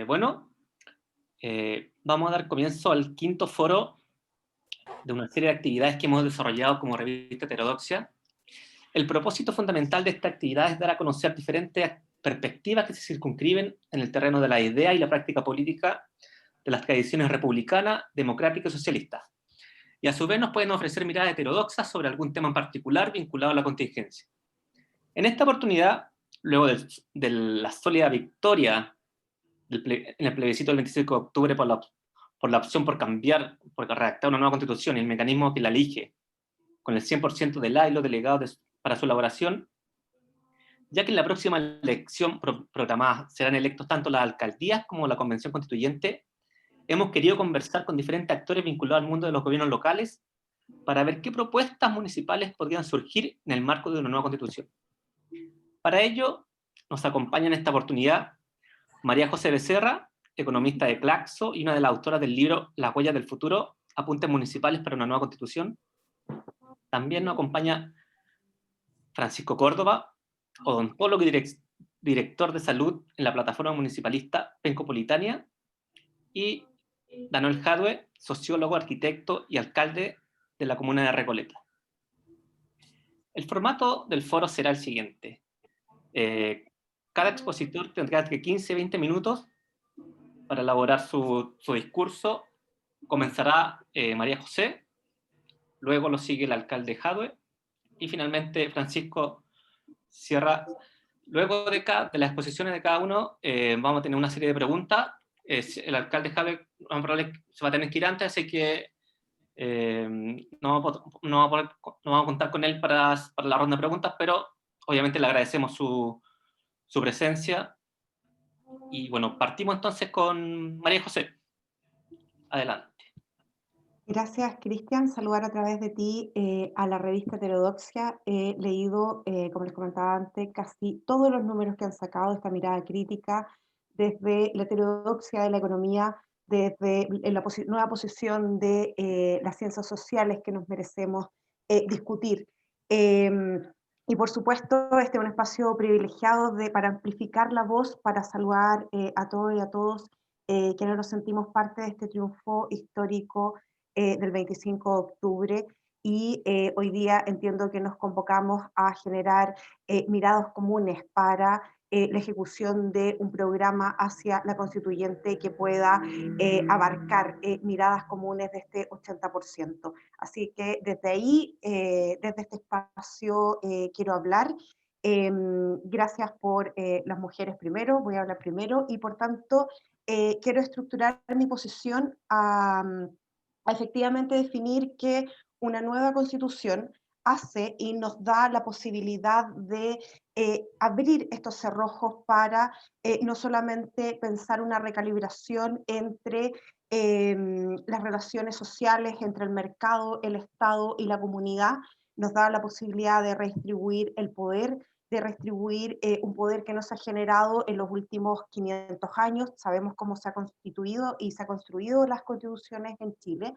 Bueno, vamos a dar comienzo al quinto foro de una serie de actividades que hemos desarrollado como revista Heterodoxia. El propósito fundamental de esta actividad es dar a conocer diferentes perspectivas que se circunscriben en el terreno de la idea y la práctica política de las tradiciones republicana, democrática y socialista. Y a su vez nos pueden ofrecer miradas heterodoxas sobre algún tema en particular vinculado a la contingencia. En esta oportunidad, luego de la sólida victoria en el plebiscito del 25 de octubre por la opción por cambiar, por redactar una nueva constitución y el mecanismo que la elige, con el 100% de la y los delegados para su elaboración, ya que en la próxima elección programada serán electos tanto las alcaldías como la convención constituyente, hemos querido conversar con diferentes actores vinculados al mundo de los gobiernos locales para ver qué propuestas municipales podrían surgir en el marco de una nueva constitución. Para ello, nos acompaña en esta oportunidad María José Becerra, economista de Claxo y una de las autoras del libro Las huellas del futuro, apuntes municipales para una nueva constitución. También nos acompaña Francisco Córdoba, odontólogo y director de salud en la plataforma municipalista Pencopolitania, y Daniel Jadwe, sociólogo, arquitecto y alcalde de la comuna de Recoleta. El formato del foro será el siguiente. Cada expositor tendrá entre 15 y 20 minutos para elaborar su discurso. Comenzará María José, luego lo sigue el alcalde Jadwe y finalmente Francisco cierra. Luego de las exposiciones de cada uno vamos a tener una serie de preguntas. El alcalde Jadwe se va a tener que ir antes, así que no vamos a contar con él para la ronda de preguntas, pero obviamente le agradecemos su presencia. Y bueno, partimos entonces con María José. Adelante. Gracias, Cristian. Saludar a través de ti a la revista Heterodoxia. He leído, como les comentaba antes, casi todos los números que han sacado de esta mirada crítica, desde la heterodoxia de la economía, desde la nueva posición de las ciencias sociales que nos merecemos discutir. Y por supuesto, este es un espacio privilegiado para amplificar la voz, para saludar a todos y a todos quienes nos sentimos parte de este triunfo histórico del 25 de octubre y hoy día entiendo que nos convocamos a generar miradas comunes para la ejecución de un programa hacia la constituyente que pueda abarcar miradas comunes de este 80%. Así que desde ahí, desde este espacio, quiero hablar. Gracias por las mujeres primero, voy a hablar primero, y por tanto quiero estructurar mi posición a efectivamente definir que una nueva constitución hace y nos da la posibilidad de abrir estos cerrojos para no solamente pensar una recalibración entre las relaciones sociales, entre el mercado, el Estado y la comunidad, nos da la posibilidad de redistribuir el poder, de redistribuir un poder que no se ha generado en los últimos 500 años. Sabemos cómo se ha constituido y se han construido las constituciones en Chile.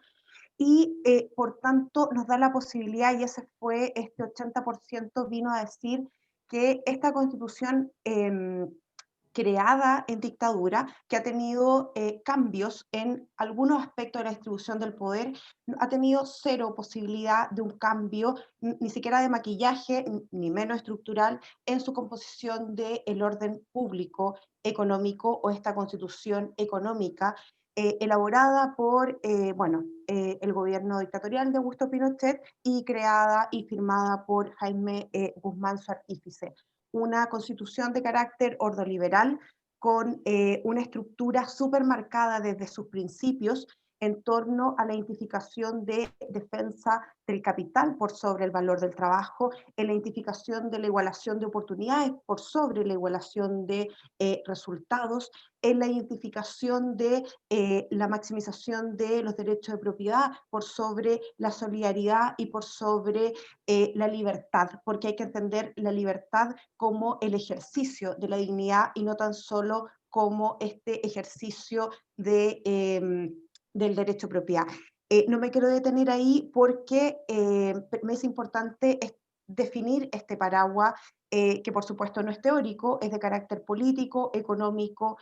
Y por tanto nos da la posibilidad, y ese fue este 80%, vino a decir que esta constitución creada en dictadura, que ha tenido cambios en algunos aspectos de la distribución del poder, ha tenido cero posibilidad de un cambio, ni siquiera de maquillaje, ni menos estructural, en su composición del orden público, económico o esta constitución económica elaborada por el gobierno dictatorial de Augusto Pinochet y creada y firmada por Jaime Guzmán, su artífice. Una constitución de carácter ordoliberal con una estructura súper marcada desde sus principios en torno a la identificación de defensa del capital por sobre el valor del trabajo, en la identificación de la igualación de oportunidades por sobre la igualación de resultados, en la identificación de la maximización de los derechos de propiedad por sobre la solidaridad y por sobre la libertad, porque hay que entender la libertad como el ejercicio de la dignidad y no tan solo como este ejercicio del derecho a propiedad. No me quiero detener ahí porque me es importante definir este paraguas que por supuesto no es teórico, es de carácter político, económico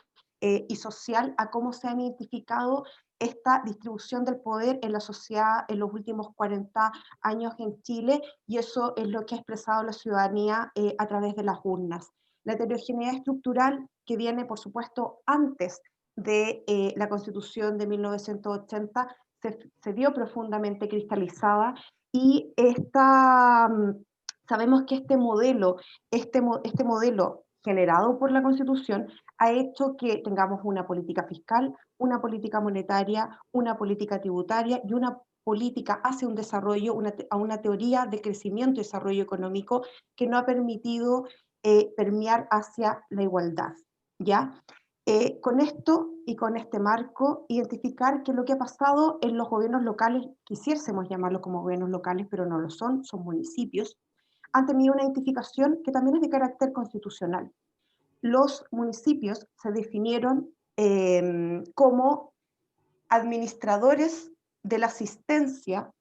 y social a cómo se han identificado esta distribución del poder en la sociedad en los últimos 40 años en Chile, y eso es lo que ha expresado la ciudadanía a través de las urnas. La heterogeneidad estructural que viene, por supuesto, antes de la Constitución de 1980 se vio profundamente cristalizada, y sabemos que este modelo generado por la Constitución ha hecho que tengamos una política fiscal, una política monetaria, una política tributaria y una política hacia un desarrollo, a una teoría de crecimiento y desarrollo económico que no ha permitido permear hacia la igualdad, ¿ya? Con esto y con este marco, identificar que lo que ha pasado en los gobiernos locales, quisiésemos llamarlos como gobiernos locales, pero no lo son municipios, han tenido una identificación que también es de carácter constitucional. Los municipios se definieron como administradores de la asistencia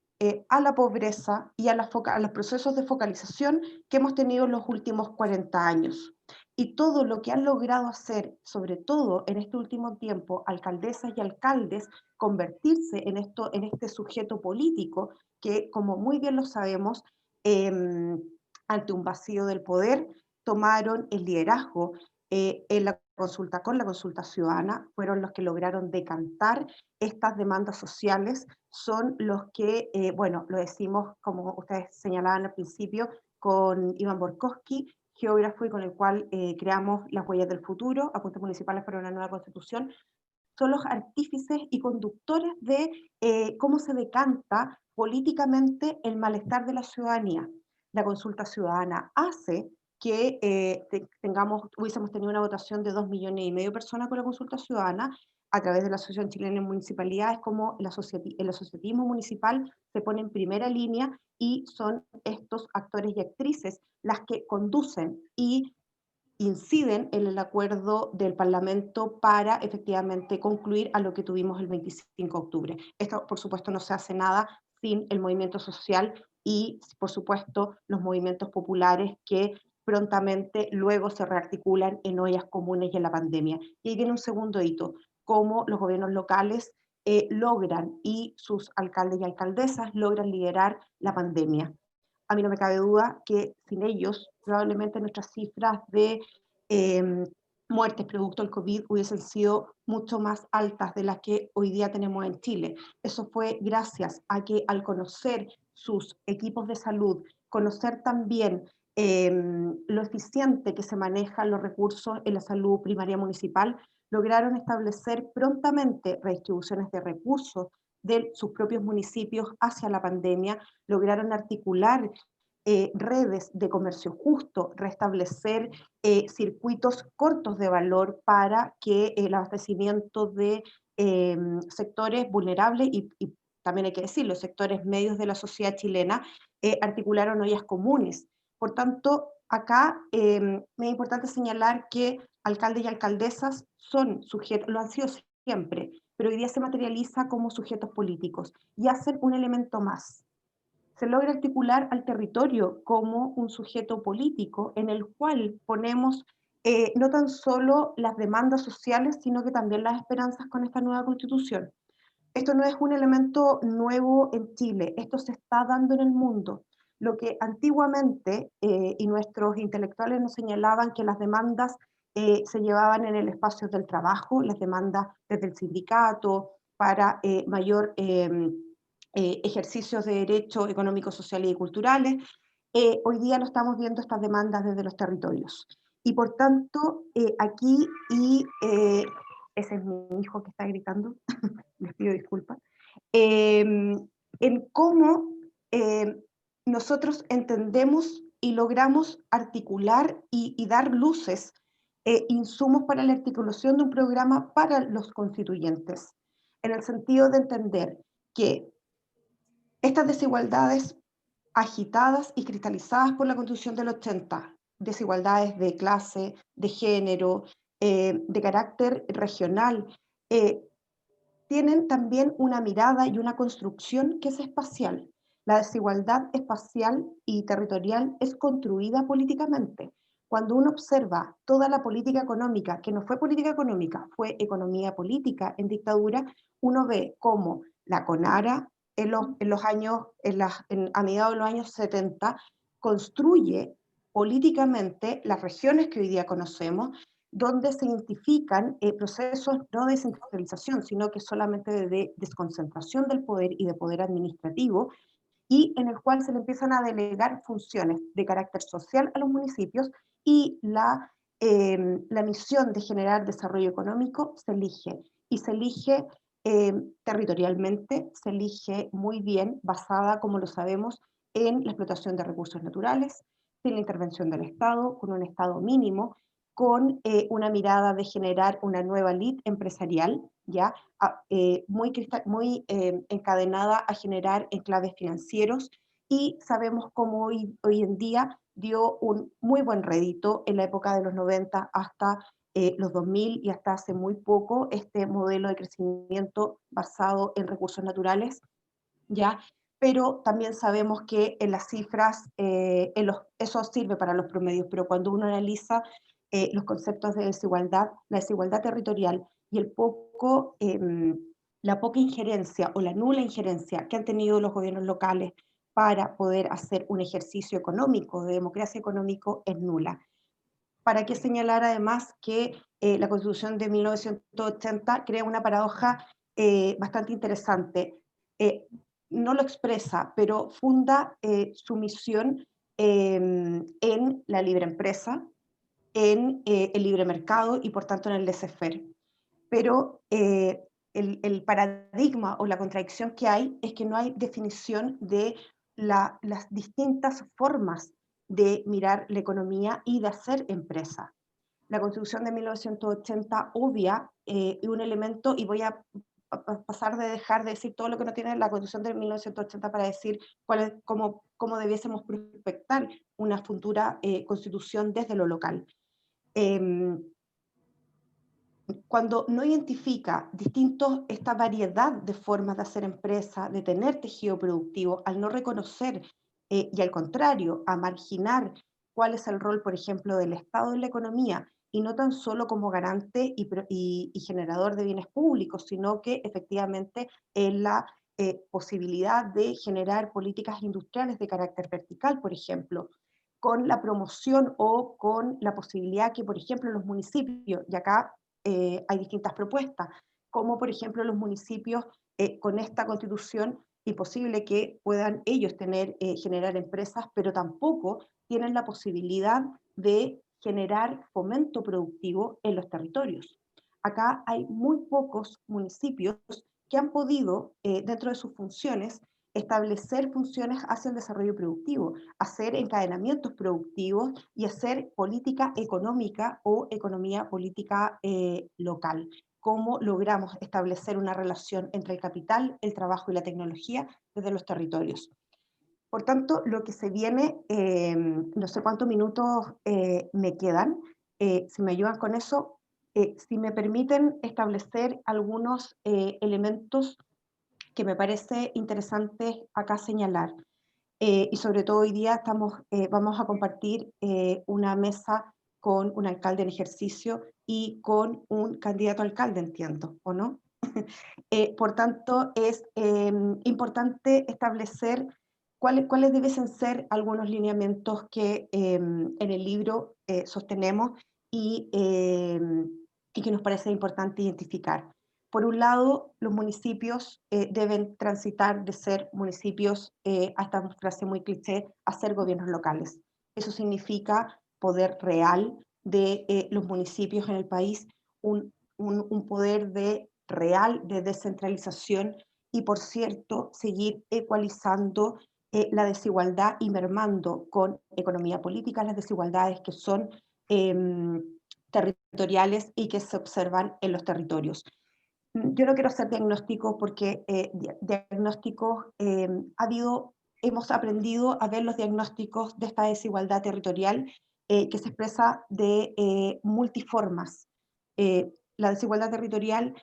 a la pobreza y a los procesos de focalización que hemos tenido en los últimos 40 años. Y todo lo que han logrado hacer, sobre todo en este último tiempo, alcaldesas y alcaldes, convertirse en este sujeto político que, como muy bien lo sabemos, eh, ante un vacío del poder, tomaron el liderazgo en la consulta, con la consulta ciudadana, fueron los que lograron decantar estas demandas sociales, son los que, bueno, lo decimos como ustedes señalaban al principio, con Iván Borkowski, geógrafo y con el cual creamos las huellas del futuro, apuntes municipales para una nueva constitución, son los artífices y conductores de cómo se decanta políticamente el malestar de la ciudadanía. La consulta ciudadana hace que hubiésemos tenido una votación de 2,5 millones de personas con la consulta ciudadana a través de la Asociación Chilena de Municipalidades, como el asociatismo municipal se pone en primera línea y son estos actores y actrices las que conducen y inciden en el acuerdo del Parlamento para efectivamente concluir a lo que tuvimos el 25 de octubre. Esto, por supuesto, no se hace nada sin el movimiento social y, por supuesto, los movimientos populares que prontamente luego se rearticulan en ollas comunes y en la pandemia. Y ahí viene un segundo hito, cómo los gobiernos locales logran, y sus alcaldes y alcaldesas logran liderar la pandemia. A mí no me cabe duda que sin ellos probablemente nuestras cifras de eh, muertes producto del COVID hubiesen sido mucho más altas de las que hoy día tenemos en Chile. Eso fue gracias a que, al conocer sus equipos de salud, conocer también lo eficiente que se manejan los recursos en la salud primaria municipal, lograron establecer prontamente redistribuciones de recursos de sus propios municipios hacia la pandemia, lograron articular redes de comercio justo, restablecer circuitos cortos de valor para que el abastecimiento de sectores vulnerables y también hay que decirlo, sectores medios de la sociedad chilena articularon ollas comunes. Por tanto, acá me es importante señalar que alcaldes y alcaldesas son sujetos, lo han sido siempre, pero hoy día se materializa como sujetos políticos y hacen un elemento más. Se logra articular al territorio como un sujeto político en el cual ponemos no tan solo las demandas sociales, sino que también las esperanzas con esta nueva constitución. Esto no es un elemento nuevo en Chile, esto se está dando en el mundo. Lo que antiguamente, y nuestros intelectuales nos señalaban que las demandas se llevaban en el espacio del trabajo, las demandas desde el sindicato para mayor ejercicios de derechos económicos, sociales y culturales, hoy día lo estamos viendo estas demandas desde los territorios. Y por tanto, aquí, ese es mi hijo que está gritando, les pido disculpas, en cómo eh, nosotros entendemos y logramos articular y dar luces, insumos para la articulación de un programa para los constituyentes, en el sentido de entender que estas desigualdades agitadas y cristalizadas por la Constitución del 80, desigualdades de clase, de género, de carácter regional, eh, tienen también una mirada y una construcción que es espacial. La desigualdad espacial y territorial es construida políticamente. Cuando uno observa toda la política económica, que no fue política económica, fue economía política en dictadura, uno ve cómo la CONARA en los años, a mediados de los años 70, construye políticamente las regiones que hoy día conocemos, donde se identifican procesos no de descentralización, sino que solamente de desconcentración del poder y de poder administrativo, y en el cual se le empiezan a delegar funciones de carácter social a los municipios y la misión de generar desarrollo económico se elige, y se elige territorialmente, se elige muy bien, basada, como lo sabemos, en la explotación de recursos naturales, sin la intervención del Estado, con un Estado mínimo, con una mirada de generar una nueva elite empresarial, ¿ya? Muy encadenada a generar enclaves financieros, y sabemos cómo hoy en día dio un muy buen rédito en la época de los 90 hasta los 2000, y hasta hace muy poco este modelo de crecimiento basado en recursos naturales, ¿ya? Pero también sabemos que en las cifras, eso sirve para los promedios, pero cuando uno analiza los conceptos de desigualdad, la desigualdad territorial y la poca injerencia o la nula injerencia que han tenido los gobiernos locales para poder hacer un ejercicio económico, de democracia económico, es nula. ¿Para qué señalar además que la Constitución de 1980 crea una paradoja bastante interesante? Eh, no lo expresa, pero funda su misión en la libre empresa, en el libre mercado y por tanto en el laissez-faire. Pero el paradigma o la contradicción que hay es que no hay definición de las distintas formas de mirar la economía y de hacer empresa. La Constitución de 1980 obvia un elemento, y voy a pasar de dejar de decir todo lo que no tiene la Constitución de 1980 para decir cómo debiésemos prospectar una futura constitución desde lo local. Eh, Cuando no identifica esta variedad de formas de hacer empresa, de tener tejido productivo, al no reconocer y al contrario, a marginar cuál es el rol, por ejemplo, del Estado en la economía, y no tan solo como garante y generador de bienes públicos, sino que efectivamente en la posibilidad de generar políticas industriales de carácter vertical, por ejemplo, con la promoción o con la posibilidad que, por ejemplo, los municipios, y acá hay distintas propuestas, como por ejemplo los municipios con esta constitución, imposible que puedan ellos generar empresas, pero tampoco tienen la posibilidad de generar fomento productivo en los territorios. Acá hay muy pocos municipios que han podido, dentro de sus funciones, establecer funciones hacia el desarrollo productivo, hacer encadenamientos productivos y hacer política económica o economía política local. Cómo logramos establecer una relación entre el capital, el trabajo y la tecnología desde los territorios. Por tanto, lo que se viene, no sé cuántos minutos me quedan, si me ayudan con eso, si me permiten establecer algunos elementos que me parece interesante acá señalar. Y sobre todo hoy día vamos a compartir una mesa con un alcalde en ejercicio y con un candidato a alcalde, entiendo, ¿o no? Por tanto, es importante establecer cuáles debiesen ser algunos lineamientos que en el libro sostenemos y que nos parece importante identificar. Por un lado, los municipios deben transitar de ser municipios, a esta frase muy cliché, a ser gobiernos locales. Eso significa poder real de los municipios en el país, un poder real de descentralización y, por cierto, seguir ecualizando la desigualdad y mermando con economía política las desigualdades que son eh, territoriales y que se observan en los territorios. Yo no quiero hacer diagnósticos porque diagnósticos hemos aprendido a ver los diagnósticos de esta desigualdad territorial que se expresa de multiformas. La desigualdad territorial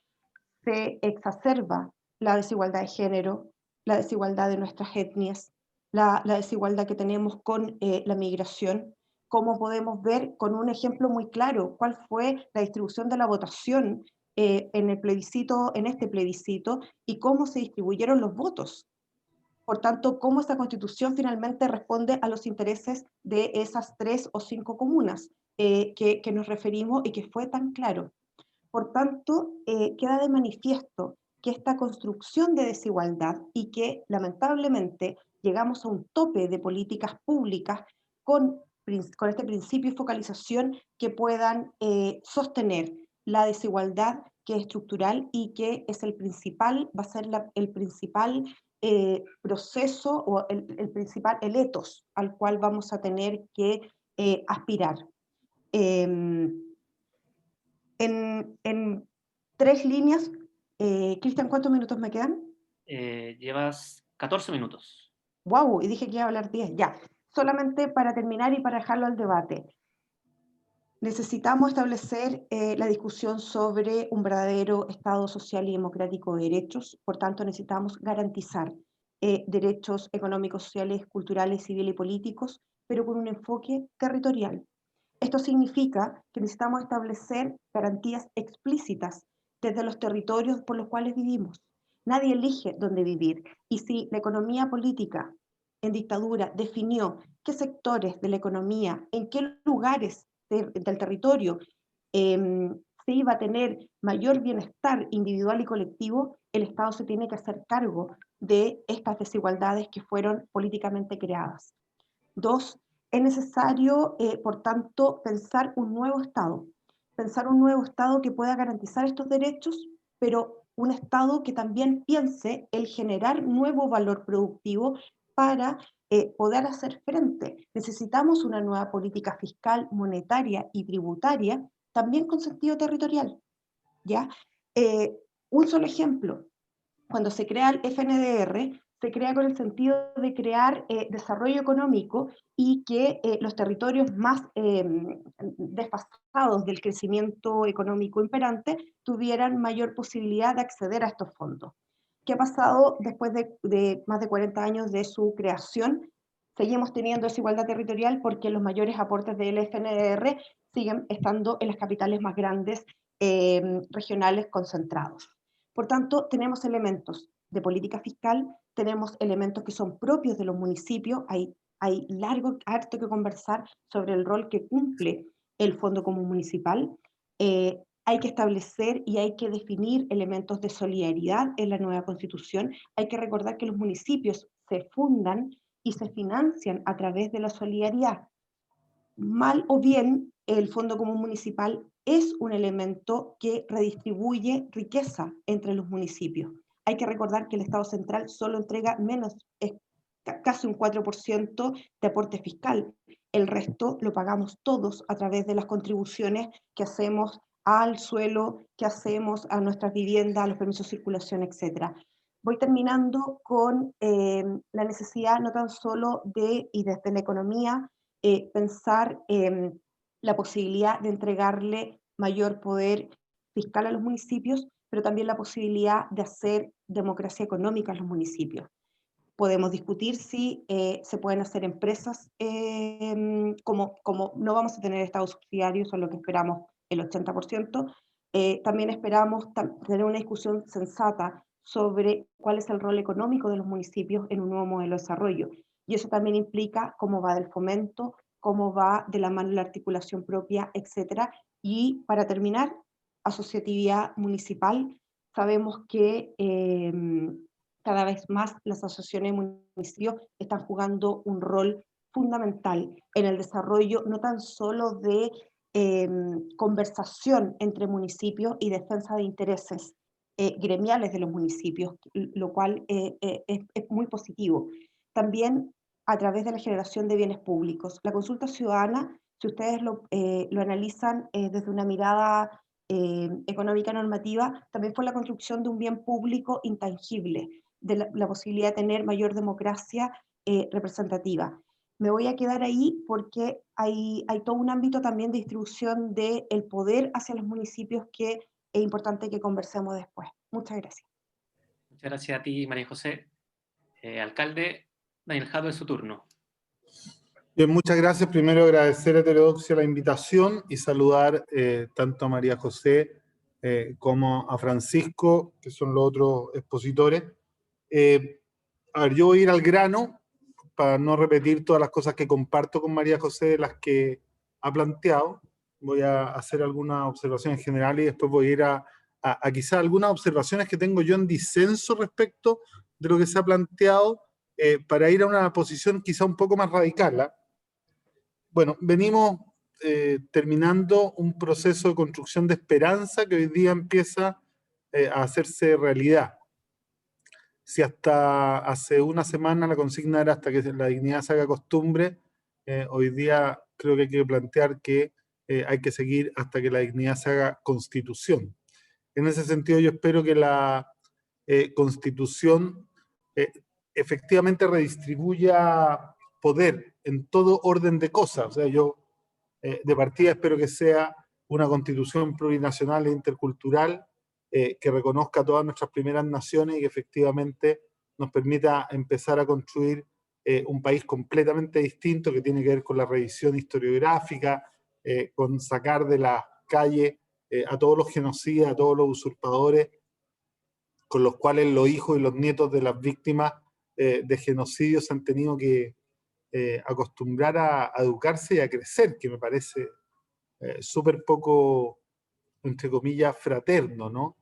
se exacerba la desigualdad de género, la desigualdad de nuestras etnias, la desigualdad que tenemos con la migración, cómo podemos ver con un ejemplo muy claro cuál fue la distribución de la votación en el plebiscito, en este plebiscito, y cómo se distribuyeron los votos. Por tanto, cómo esta constitución finalmente responde a los intereses de esas 3 o 5 comunas que nos referimos y que fue tan claro. Por tanto, queda de manifiesto que esta construcción de desigualdad y que lamentablemente llegamos a un tope de políticas públicas con este principio y focalización que puedan sostener la desigualdad que es estructural y que es el principal, va a ser el principal proceso o el principal, el etos al cual vamos a tener que aspirar. Eh, en 3 líneas, Cristian, ¿cuántos minutos me quedan? Llevas 14 minutos. ¡Wow! Y dije que iba a hablar 10, ya. Solamente para terminar y para dejarlo al debate. Necesitamos establecer la discusión sobre un verdadero Estado social y democrático de derechos, por tanto necesitamos garantizar derechos económicos, sociales, culturales, civiles y políticos, pero con un enfoque territorial. Esto significa que necesitamos establecer garantías explícitas desde los territorios por los cuales vivimos. Nadie elige dónde vivir, y si la economía política en dictadura definió qué sectores de la economía, en qué lugares del territorio se iba a tener mayor bienestar individual y colectivo, el Estado se tiene que hacer cargo de estas desigualdades que fueron políticamente creadas. 2, es necesario, por tanto, pensar un nuevo Estado que pueda garantizar estos derechos, pero un Estado que también piense el generar nuevo valor productivo para poder hacer frente. Necesitamos una nueva política fiscal, monetaria y tributaria, también con sentido territorial, ¿ya? Eh, un solo ejemplo, cuando se crea el FNDR, se crea con el sentido de crear desarrollo económico y que los territorios más desfasados del crecimiento económico imperante tuvieran mayor posibilidad de acceder a estos fondos. ¿Qué ha pasado después de más de 40 años de su creación? Seguimos teniendo desigualdad territorial porque los mayores aportes del FNDR siguen estando en las capitales más grandes regionales concentrados. Por tanto, tenemos elementos de política fiscal, tenemos elementos que son propios de los municipios, hay harto que conversar sobre el rol que cumple el Fondo Común Municipal, hay que establecer y hay que definir elementos de solidaridad en la nueva constitución, hay que recordar que los municipios se fundan y se financian a través de la solidaridad. Mal o bien, el Fondo Común Municipal es un elemento que redistribuye riqueza entre los municipios. Hay que recordar que el Estado central solo entrega menos, casi un 4% de aporte fiscal. El resto lo pagamos todos a través de las contribuciones que hacemos al suelo, que hacemos a nuestras viviendas, a los permisos de circulación, etc. Voy terminando con la necesidad no tan solo de, y desde la economía, pensar la posibilidad de entregarle mayor poder fiscal a los municipios, pero también la posibilidad de hacer democracia económica en los municipios. Podemos discutir si se pueden hacer empresas, como no vamos a tener estados subsidiarios, son lo que esperamos el 80%, también esperamos tener una discusión sensata sobre cuál es el rol económico de los municipios en un nuevo modelo de desarrollo. Y eso también implica cómo va del fomento, cómo va de la mano la articulación propia, etcétera. Y para terminar, asociatividad municipal. Sabemos que cada vez más las asociaciones de municipios están jugando un rol fundamental en el desarrollo no tan solo de conversación entre municipios y defensa de intereses gremiales de los municipios, lo cual es muy positivo. También a través de la generación de bienes públicos. La consulta ciudadana, si ustedes lo analizan desde una mirada económica normativa, también fue la construcción de un bien público intangible, de la posibilidad de tener mayor democracia representativa. Me voy a quedar ahí porque hay todo un ámbito también de distribución del poder hacia los municipios que es importante que conversemos después. Muchas gracias. Muchas gracias a ti, María José. Alcalde, Daniel Jado, es su turno. Bien, muchas gracias. Primero agradecer a Heterodoxia la invitación y saludar tanto a María José como a Francisco, que son los otros expositores. A ver, yo voy a ir al grano para no repetir todas las cosas que comparto con María José, las que ha planteado. Voy a hacer algunas observaciones generales y después voy a ir a quizá algunas observaciones que tengo yo en disenso respecto de lo que se ha planteado para ir a una posición quizá un poco más radical, ¿eh? Bueno, venimos terminando un proceso de construcción de esperanza que hoy día empieza a hacerse realidad. Si hasta hace una semana la consigna era hasta que la dignidad se haga costumbre, hoy día creo que hay que plantear que hay que seguir hasta que la dignidad se haga constitución. En ese sentido, yo espero que la constitución eh, efectivamente redistribuya poder en todo orden de cosas. O sea, yo de partida espero que sea una constitución plurinacional e intercultural que reconozca todas nuestras primeras naciones y que efectivamente nos permita empezar a construir un país completamente distinto que tiene que ver con la revisión historiográfica, con sacar de las calles a todos los genocidas, a todos los usurpadores, con los cuales los hijos y los nietos de las víctimas de genocidios se han tenido que acostumbrar a educarse y a crecer, que me parece súper poco, entre comillas, fraterno, ¿no?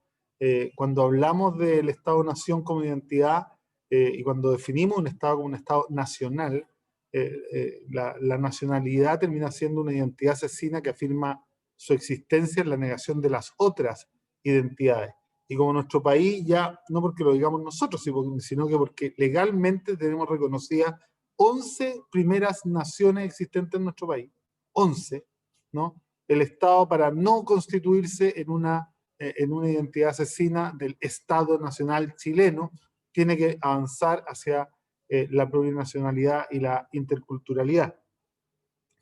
Cuando hablamos del Estado-Nación como identidad y cuando definimos un Estado como un Estado nacional, la nacionalidad termina siendo una identidad asesina que afirma su existencia en la negación de las otras identidades. Y como nuestro país, ya no porque lo digamos nosotros, sino que porque legalmente tenemos reconocidas 11 primeras naciones existentes en nuestro país. 11, ¿no? El Estado, para no constituirse en una identidad asesina del Estado Nacional chileno, tiene que avanzar hacia la plurinacionalidad y la interculturalidad.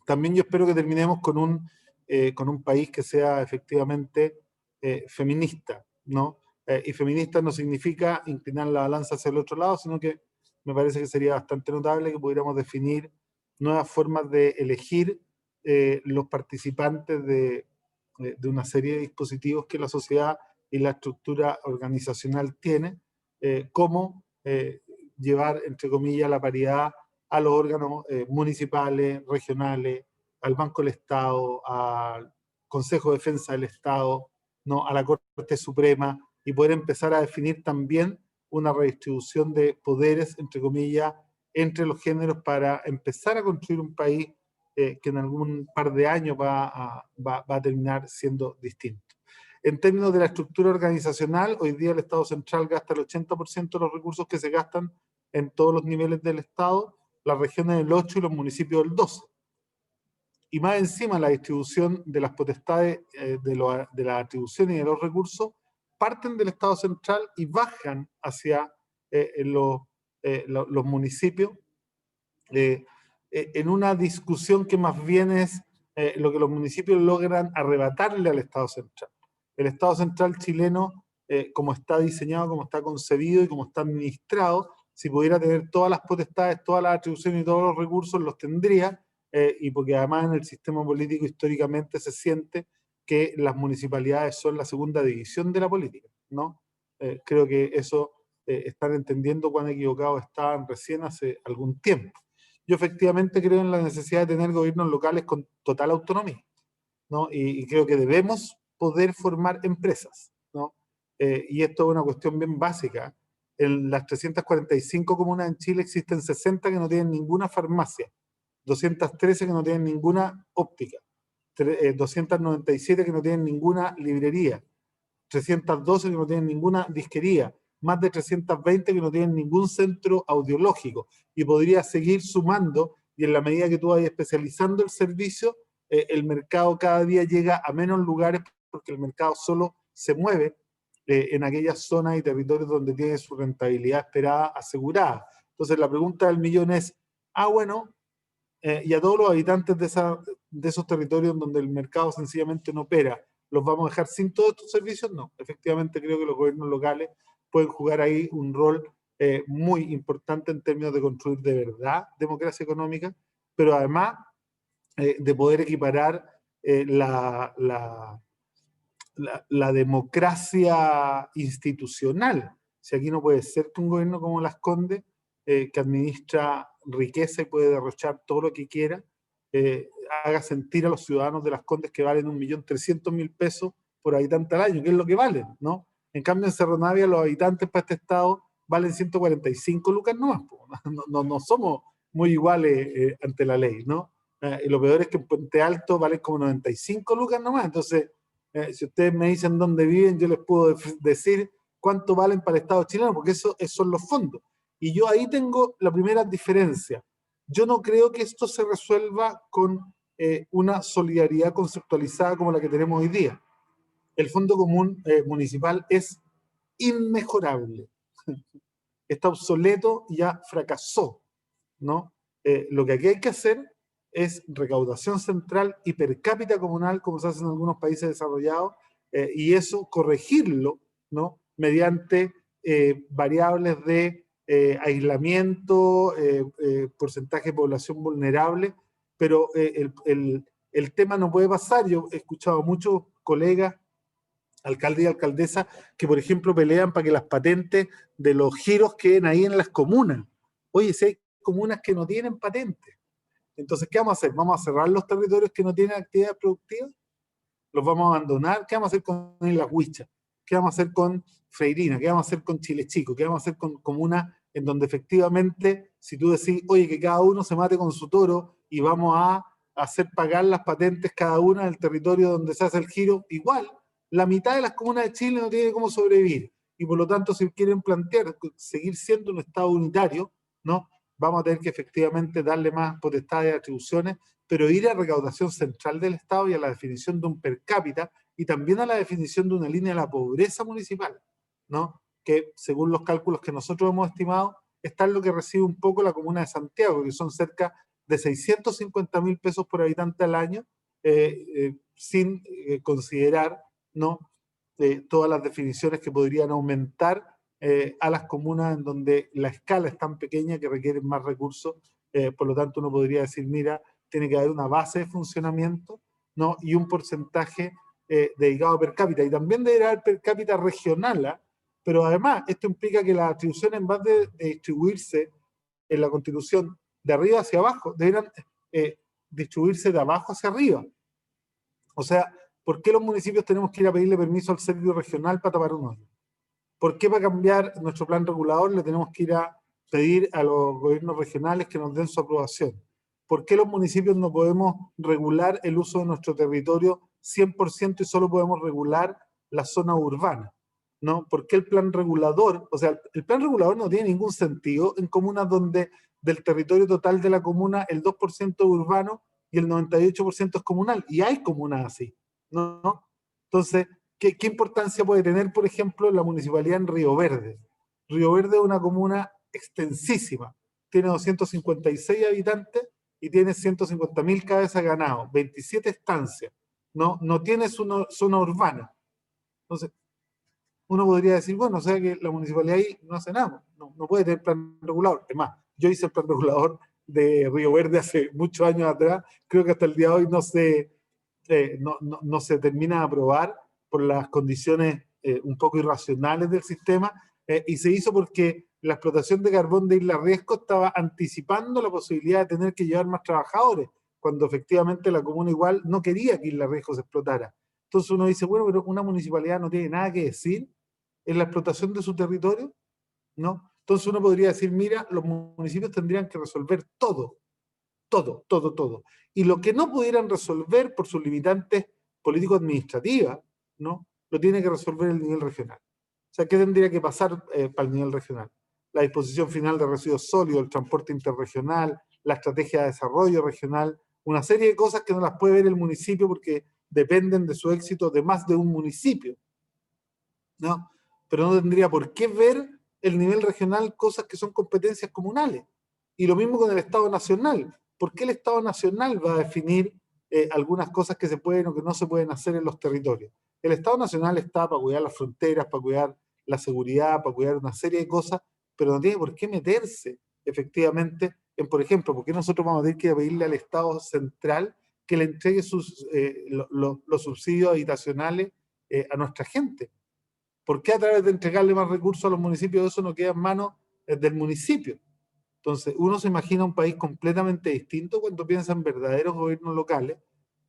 También yo espero que terminemos con un país que sea efectivamente feminista, ¿no? Y feminista no significa inclinar la balanza hacia el otro lado, sino que me parece que sería bastante notable que pudiéramos definir nuevas formas de elegir los participantes de una serie de dispositivos que la sociedad y la estructura organizacional tiene, como llevar, entre comillas, la paridad a los órganos municipales, regionales, al Banco del Estado, al Consejo de Defensa del Estado, ¿no? A la Corte Suprema, y poder empezar a definir también una redistribución de poderes, entre comillas, entre los géneros para empezar a construir un país que en algún par de años va a terminar siendo distinto. En términos de la estructura organizacional, hoy día el Estado central gasta el 80% de los recursos que se gastan en todos los niveles del Estado, las regiones del 8% y los municipios del 12%. Y más encima la distribución de las potestades de las atribuciones y de los recursos parten del Estado central y bajan hacia los municipios en una discusión que más bien es lo que los municipios logran arrebatarle al Estado central. El Estado central chileno, como está diseñado, como está concebido y como está administrado, si pudiera tener todas las potestades, todas las atribuciones y todos los recursos, los tendría, y porque además en el sistema político históricamente se siente que las municipalidades son la segunda división de la política, ¿no? Creo que eso están entendiendo cuán equivocados estaban recién hace algún tiempo. Yo efectivamente creo en la necesidad de tener gobiernos locales con total autonomía, ¿no? Y creo que debemos poder formar empresas, ¿no? Y esto es una cuestión bien básica. En las 345 comunas en Chile existen 60 que no tienen ninguna farmacia, 213 que no tienen ninguna óptica, 297 que no tienen ninguna librería, 312 que no tienen ninguna disquería, más de 320 que no tienen ningún centro audiológico, y podría seguir sumando, y en la medida que tú vayas especializando el servicio, el mercado cada día llega a menos lugares porque el mercado solo se mueve en aquellas zonas y territorios donde tiene su rentabilidad esperada asegurada. Entonces la pregunta del millón es, bueno, y a todos los habitantes de esos territorios donde el mercado sencillamente no opera, ¿los vamos a dejar sin todos estos servicios? No, efectivamente creo que los gobiernos locales pueden jugar ahí un rol muy importante en términos de construir de verdad democracia económica pero además de poder equiparar la democracia institucional. Si aquí no puede ser que un gobierno como Las Condes, que administra riqueza y puede derrochar todo lo que quiera, haga sentir a los ciudadanos de Las Condes que valen 1.300.000 pesos por habitante al año, que es lo que valen, ¿no? En cambio, en Cerro Navia los habitantes para este estado valen 145 lucas nomás, no somos muy iguales ante la ley, ¿no? Y lo peor es que en Puente Alto valen como 95 lucas nomás, entonces si ustedes me dicen dónde viven, yo les puedo decir cuánto valen para el Estado chileno, porque esos son los fondos. Y yo ahí tengo la primera diferencia. Yo no creo que esto se resuelva con una solidaridad conceptualizada como la que tenemos hoy día. El Fondo Común Municipal es inmejorable. Está obsoleto y ya fracasó, ¿no? Lo que aquí hay que hacer es recaudación central y per cápita comunal, como se hace en algunos países desarrollados, y eso corregirlo, ¿no? Mediante variables de aislamiento, porcentaje de población vulnerable, pero el tema no puede pasar. Yo he escuchado a muchos colegas, alcaldes y alcaldesas, que por ejemplo pelean para que las patentes de los giros queden ahí en las comunas. Oye, si hay comunas que no tienen patentes, entonces, ¿qué vamos a hacer? ¿Vamos a cerrar los territorios que no tienen actividad productiva? ¿Los vamos a abandonar? ¿Qué vamos a hacer con Islas Huichas? ¿Qué vamos a hacer con Freirina? ¿Qué vamos a hacer con Chile Chico? ¿Qué vamos a hacer con comunas en donde efectivamente, si tú decís, oye, que cada uno se mate con su toro y vamos a hacer pagar las patentes cada una del territorio donde se hace el giro, igual, la mitad de las comunas de Chile no tiene cómo sobrevivir. Y por lo tanto, si quieren plantear seguir siendo un Estado unitario, ¿no? Vamos a tener que efectivamente darle más potestades y atribuciones, pero ir a recaudación central del Estado y a la definición de un per cápita y también a la definición de una línea de la pobreza municipal, ¿no? Que según los cálculos que nosotros hemos estimado, está en lo que recibe un poco la comuna de Santiago, que son cerca de 650.000 pesos por habitante al año, sin considerar, ¿no? Todas las definiciones que podrían aumentar a las comunas en donde la escala es tan pequeña que requieren más recursos, por lo tanto uno podría decir, mira, tiene que haber una base de funcionamiento, ¿no? Y un porcentaje dedicado a per cápita, y también deberá haber per cápita regional, ¿eh? Pero además esto implica que las atribuciones, en vez de distribuirse en la Constitución de arriba hacia abajo, deberán distribuirse de abajo hacia arriba. O sea, ¿por qué los municipios tenemos que ir a pedirle permiso al servicio regional para tapar un hoyo? ¿Por qué para cambiar nuestro plan regulador le tenemos que ir a pedir a los gobiernos regionales que nos den su aprobación? ¿Por qué los municipios no podemos regular el uso de nuestro territorio 100% y solo podemos regular la zona urbana? ¿No? ¿Por qué el plan regulador? O sea, el plan regulador no tiene ningún sentido en comunas donde del territorio total de la comuna el 2% es urbano y el 98% es comunal. Y hay comunas así, ¿no? Entonces, ¿qué importancia puede tener, por ejemplo, la municipalidad en Río Verde? Río Verde es una comuna extensísima, tiene 256 habitantes y tiene 150.000 cabezas de ganado, 27 estancias, no tiene zona urbana. Entonces, uno podría decir, bueno, o sea que la municipalidad ahí no hace nada, no puede tener plan regulador. Es más, yo hice el plan regulador de Río Verde hace muchos años atrás, creo que hasta el día de hoy no se termina de aprobar por las condiciones un poco irracionales del sistema, y se hizo porque la explotación de carbón de Isla Riesco estaba anticipando la posibilidad de tener que llevar más trabajadores, cuando efectivamente la comuna igual no quería que Isla Riesco se explotara. Entonces uno dice, bueno, pero una municipalidad no tiene nada que decir en la explotación de su territorio, ¿no? Entonces uno podría decir, mira, los municipios tendrían que resolver todo. Y lo que no pudieran resolver por sus limitantes político-administrativas, ¿no? Lo tiene que resolver el nivel regional. O sea, ¿qué tendría que pasar para el nivel regional? La disposición final de residuos sólidos, el transporte interregional, la estrategia de desarrollo regional, una serie de cosas que no las puede ver el municipio porque dependen de su éxito de más de un municipio, ¿no? Pero no tendría por qué ver el nivel regional cosas que son competencias comunales. Y lo mismo con el Estado Nacional. ¿Por qué el Estado Nacional va a definir algunas cosas que se pueden o que no se pueden hacer en los territorios? El Estado Nacional está para cuidar las fronteras, para cuidar la seguridad, para cuidar una serie de cosas, pero no tiene por qué meterse efectivamente por ejemplo, ¿por qué nosotros vamos a tener que pedirle al Estado central que le entregue los subsidios habitacionales a nuestra gente? ¿Por qué a través de entregarle más recursos a los municipios eso no queda en manos del municipio? Entonces, uno se imagina un país completamente distinto cuando piensa en verdaderos gobiernos locales,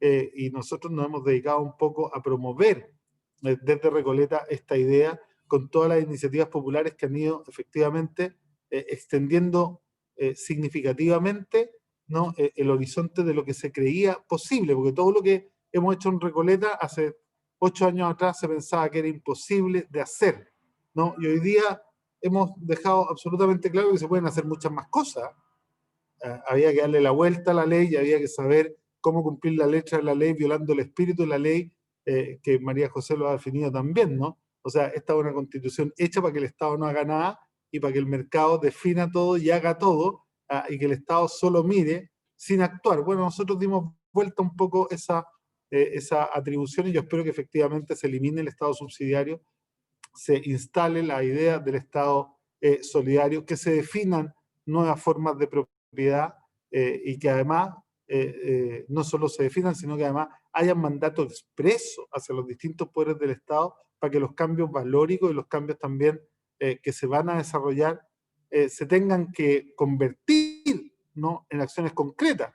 y nosotros nos hemos dedicado un poco a promover desde Recoleta esta idea con todas las iniciativas populares que han ido efectivamente extendiendo significativamente, ¿no?, el horizonte de lo que se creía posible, porque todo lo que hemos hecho en Recoleta hace 8 años atrás se pensaba que era imposible de hacer, ¿no? Y hoy día hemos dejado absolutamente claro que se pueden hacer muchas más cosas. Había que darle la vuelta a la ley y había que saber cómo cumplir la letra de la ley violando el espíritu de la ley, que María José lo ha definido también, ¿no? O sea, esta es una constitución hecha para que el Estado no haga nada y para que el mercado defina todo y haga todo, y que el Estado solo mire sin actuar. Bueno, nosotros dimos vuelta un poco esa atribución y yo espero que efectivamente se elimine el Estado subsidiario, se instale la idea del Estado solidario, que se definan nuevas formas de propiedad, y que además no solo se definan, sino que además haya un mandato expreso hacia los distintos poderes del Estado para que los cambios valóricos y los cambios también que se van a desarrollar se tengan que convertir, ¿no?, en acciones concretas.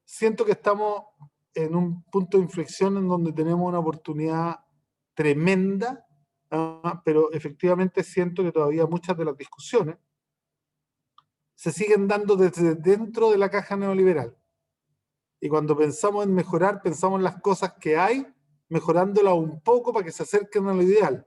Siento que estamos en un punto de inflexión en donde tenemos una oportunidad tremenda, pero efectivamente siento que todavía muchas de las discusiones se siguen dando desde dentro de la caja neoliberal. Y cuando pensamos en mejorar, pensamos en las cosas que hay, mejorándolas un poco para que se acerquen a lo ideal.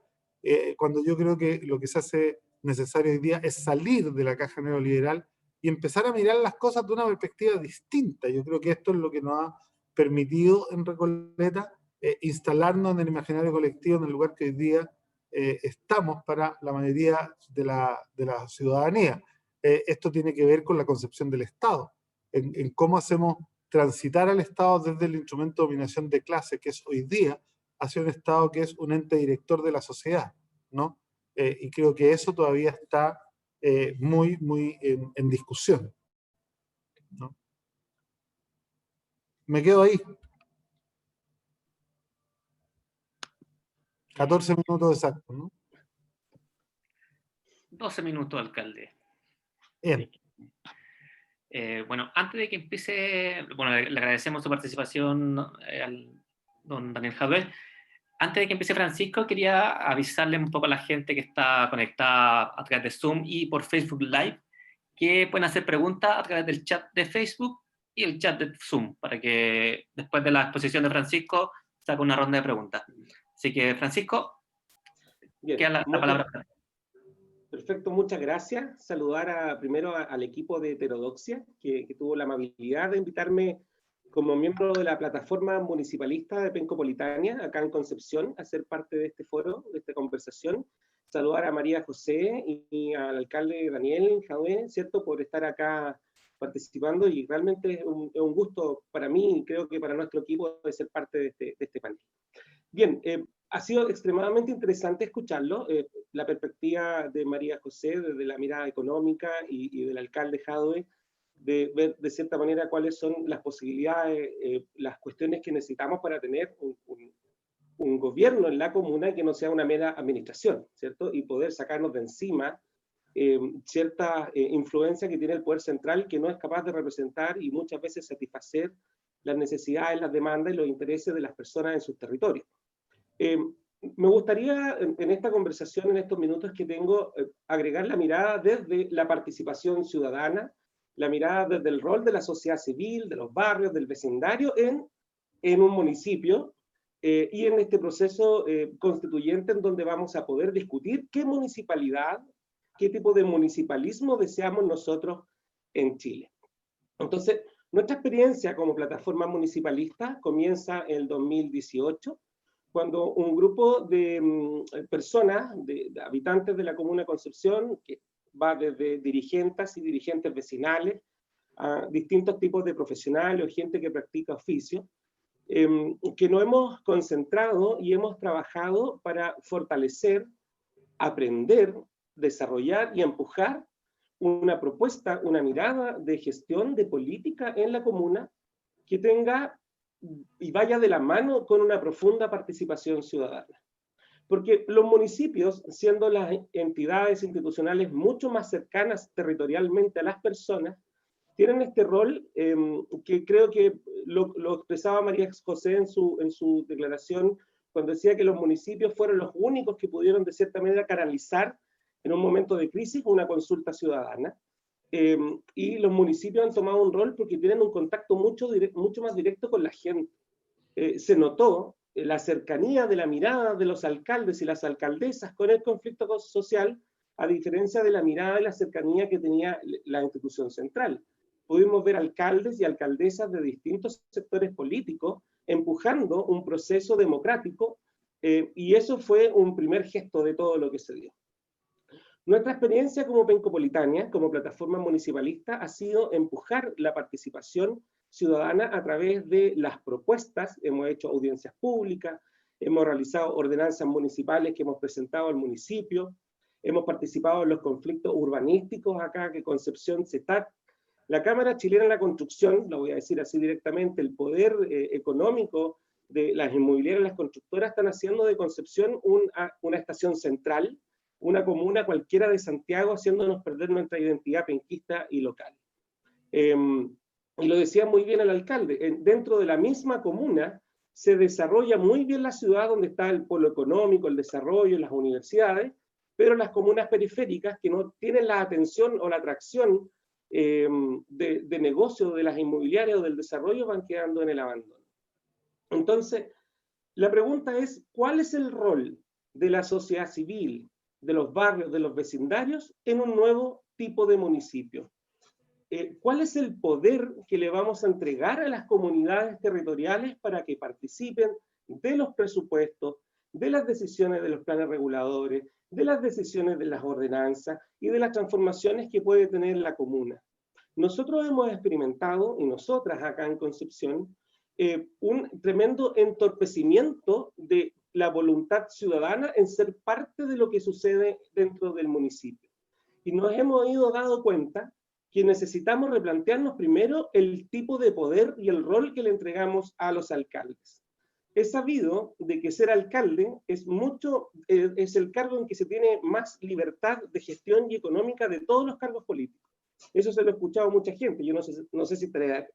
Cuando yo creo que lo que se hace necesario hoy día es salir de la caja neoliberal y empezar a mirar las cosas de una perspectiva distinta. Yo creo que esto es lo que nos ha permitido en Recoleta instalarnos en el imaginario colectivo, en el lugar que hoy día estamos para la mayoría de la ciudadanía. Esto tiene que ver con la concepción del Estado, en cómo hacemos transitar al Estado desde el instrumento de dominación de clase, que es hoy día, hacia un Estado que es un ente director de la sociedad, ¿no? Y creo que eso todavía está muy en discusión, ¿no? Me quedo ahí. 14 minutos exactos, ¿no? 12 minutos, alcalde. Bien. Bueno, antes de que empiece, bueno, le agradecemos su participación al don Daniel Jadue. Antes de que empiece Francisco, quería avisarle un poco a la gente que está conectada a través de Zoom y por Facebook Live, que pueden hacer preguntas a través del chat de Facebook y el chat de Zoom, para que después de la exposición de Francisco saque una ronda de preguntas. Así que, Francisco, queda la palabra para ti. Perfecto, muchas gracias. Saludar primero al equipo de Heterodoxia, que tuvo la amabilidad de invitarme como miembro de la plataforma municipalista de Penco Politania, acá en Concepción, a ser parte de este foro, de esta conversación. Saludar a María José y al alcalde Daniel Jadue, ¿cierto?, por estar acá participando, y realmente es un gusto para mí y creo que para nuestro equipo de ser parte de este panel. Bien, ha sido extremadamente interesante escucharlo, la perspectiva de María José desde la mirada económica y del alcalde Jadue, de ver de cierta manera cuáles son las posibilidades, las cuestiones que necesitamos para tener un gobierno en la comuna que no sea una mera administración, ¿cierto? Y poder sacarnos de encima cierta influencia que tiene el poder central, que no es capaz de representar y muchas veces satisfacer las necesidades, las demandas y los intereses de las personas en sus territorios. Me gustaría en esta conversación, en estos minutos que tengo, agregar la mirada desde la participación ciudadana, la mirada desde el rol de la sociedad civil, de los barrios, del vecindario en un municipio, y en este proceso constituyente en donde vamos a poder discutir qué municipalidad, qué tipo de municipalismo deseamos nosotros en Chile. Entonces, nuestra experiencia como plataforma municipalista comienza en el 2018, cuando un grupo de personas, de habitantes de la comuna de Concepción, que va desde dirigentes y dirigentes vecinales a distintos tipos de profesionales o gente que practica oficio, que nos hemos concentrado y hemos trabajado para fortalecer, aprender, desarrollar y empujar una propuesta, una mirada de gestión, de política en la comuna que tenga y vaya de la mano con una profunda participación ciudadana. Porque los municipios, siendo las entidades institucionales mucho más cercanas territorialmente a las personas, tienen este rol que creo que lo expresaba María José en su declaración, cuando decía que los municipios fueron los únicos que pudieron de cierta manera canalizar en un momento de crisis una consulta ciudadana. Y los municipios han tomado un rol porque tienen un contacto mucho más directo con la gente. Se notó la cercanía de la mirada de los alcaldes y las alcaldesas con el conflicto social, a diferencia de la mirada y la cercanía que tenía la institución central. Pudimos ver alcaldes y alcaldesas de distintos sectores políticos empujando un proceso democrático, y eso fue un primer gesto de todo lo que se dio. Nuestra experiencia como Pencopolitania, como plataforma municipalista, ha sido empujar la participación ciudadana a través de las propuestas. Hemos hecho audiencias públicas, hemos realizado ordenanzas municipales que hemos presentado al municipio, hemos participado en los conflictos urbanísticos acá, que Concepción se está. La Cámara Chilena de la Construcción, lo voy a decir así directamente, el poder económico de las inmobiliarias y las constructoras están haciendo de Concepción una estación central, una comuna cualquiera de Santiago, haciéndonos perder nuestra identidad penquista y local. Y lo decía muy bien el alcalde, dentro de la misma comuna se desarrolla muy bien la ciudad, donde está el polo económico, el desarrollo, las universidades, pero las comunas periféricas que no tienen la atención o la atracción de negocio de las inmobiliarias o del desarrollo van quedando en el abandono. Entonces, la pregunta es, ¿cuál es el rol de la sociedad civil, de los barrios, de los vecindarios, en un nuevo tipo de municipio? ¿Cuál es el poder que le vamos a entregar a las comunidades territoriales para que participen de los presupuestos, de las decisiones de los planes reguladores, de las decisiones de las ordenanzas y de las transformaciones que puede tener la comuna? Nosotros hemos experimentado, y nosotras acá en Concepción, un tremendo entorpecimiento de la voluntad ciudadana en ser parte de lo que sucede dentro del municipio. Y nos hemos ido dando cuenta que necesitamos replantearnos primero el tipo de poder y el rol que le entregamos a los alcaldes. Es sabido de que ser alcalde es el cargo en que se tiene más libertad de gestión y económica de todos los cargos políticos. Eso se lo he escuchado a mucha gente. Yo no sé si estaré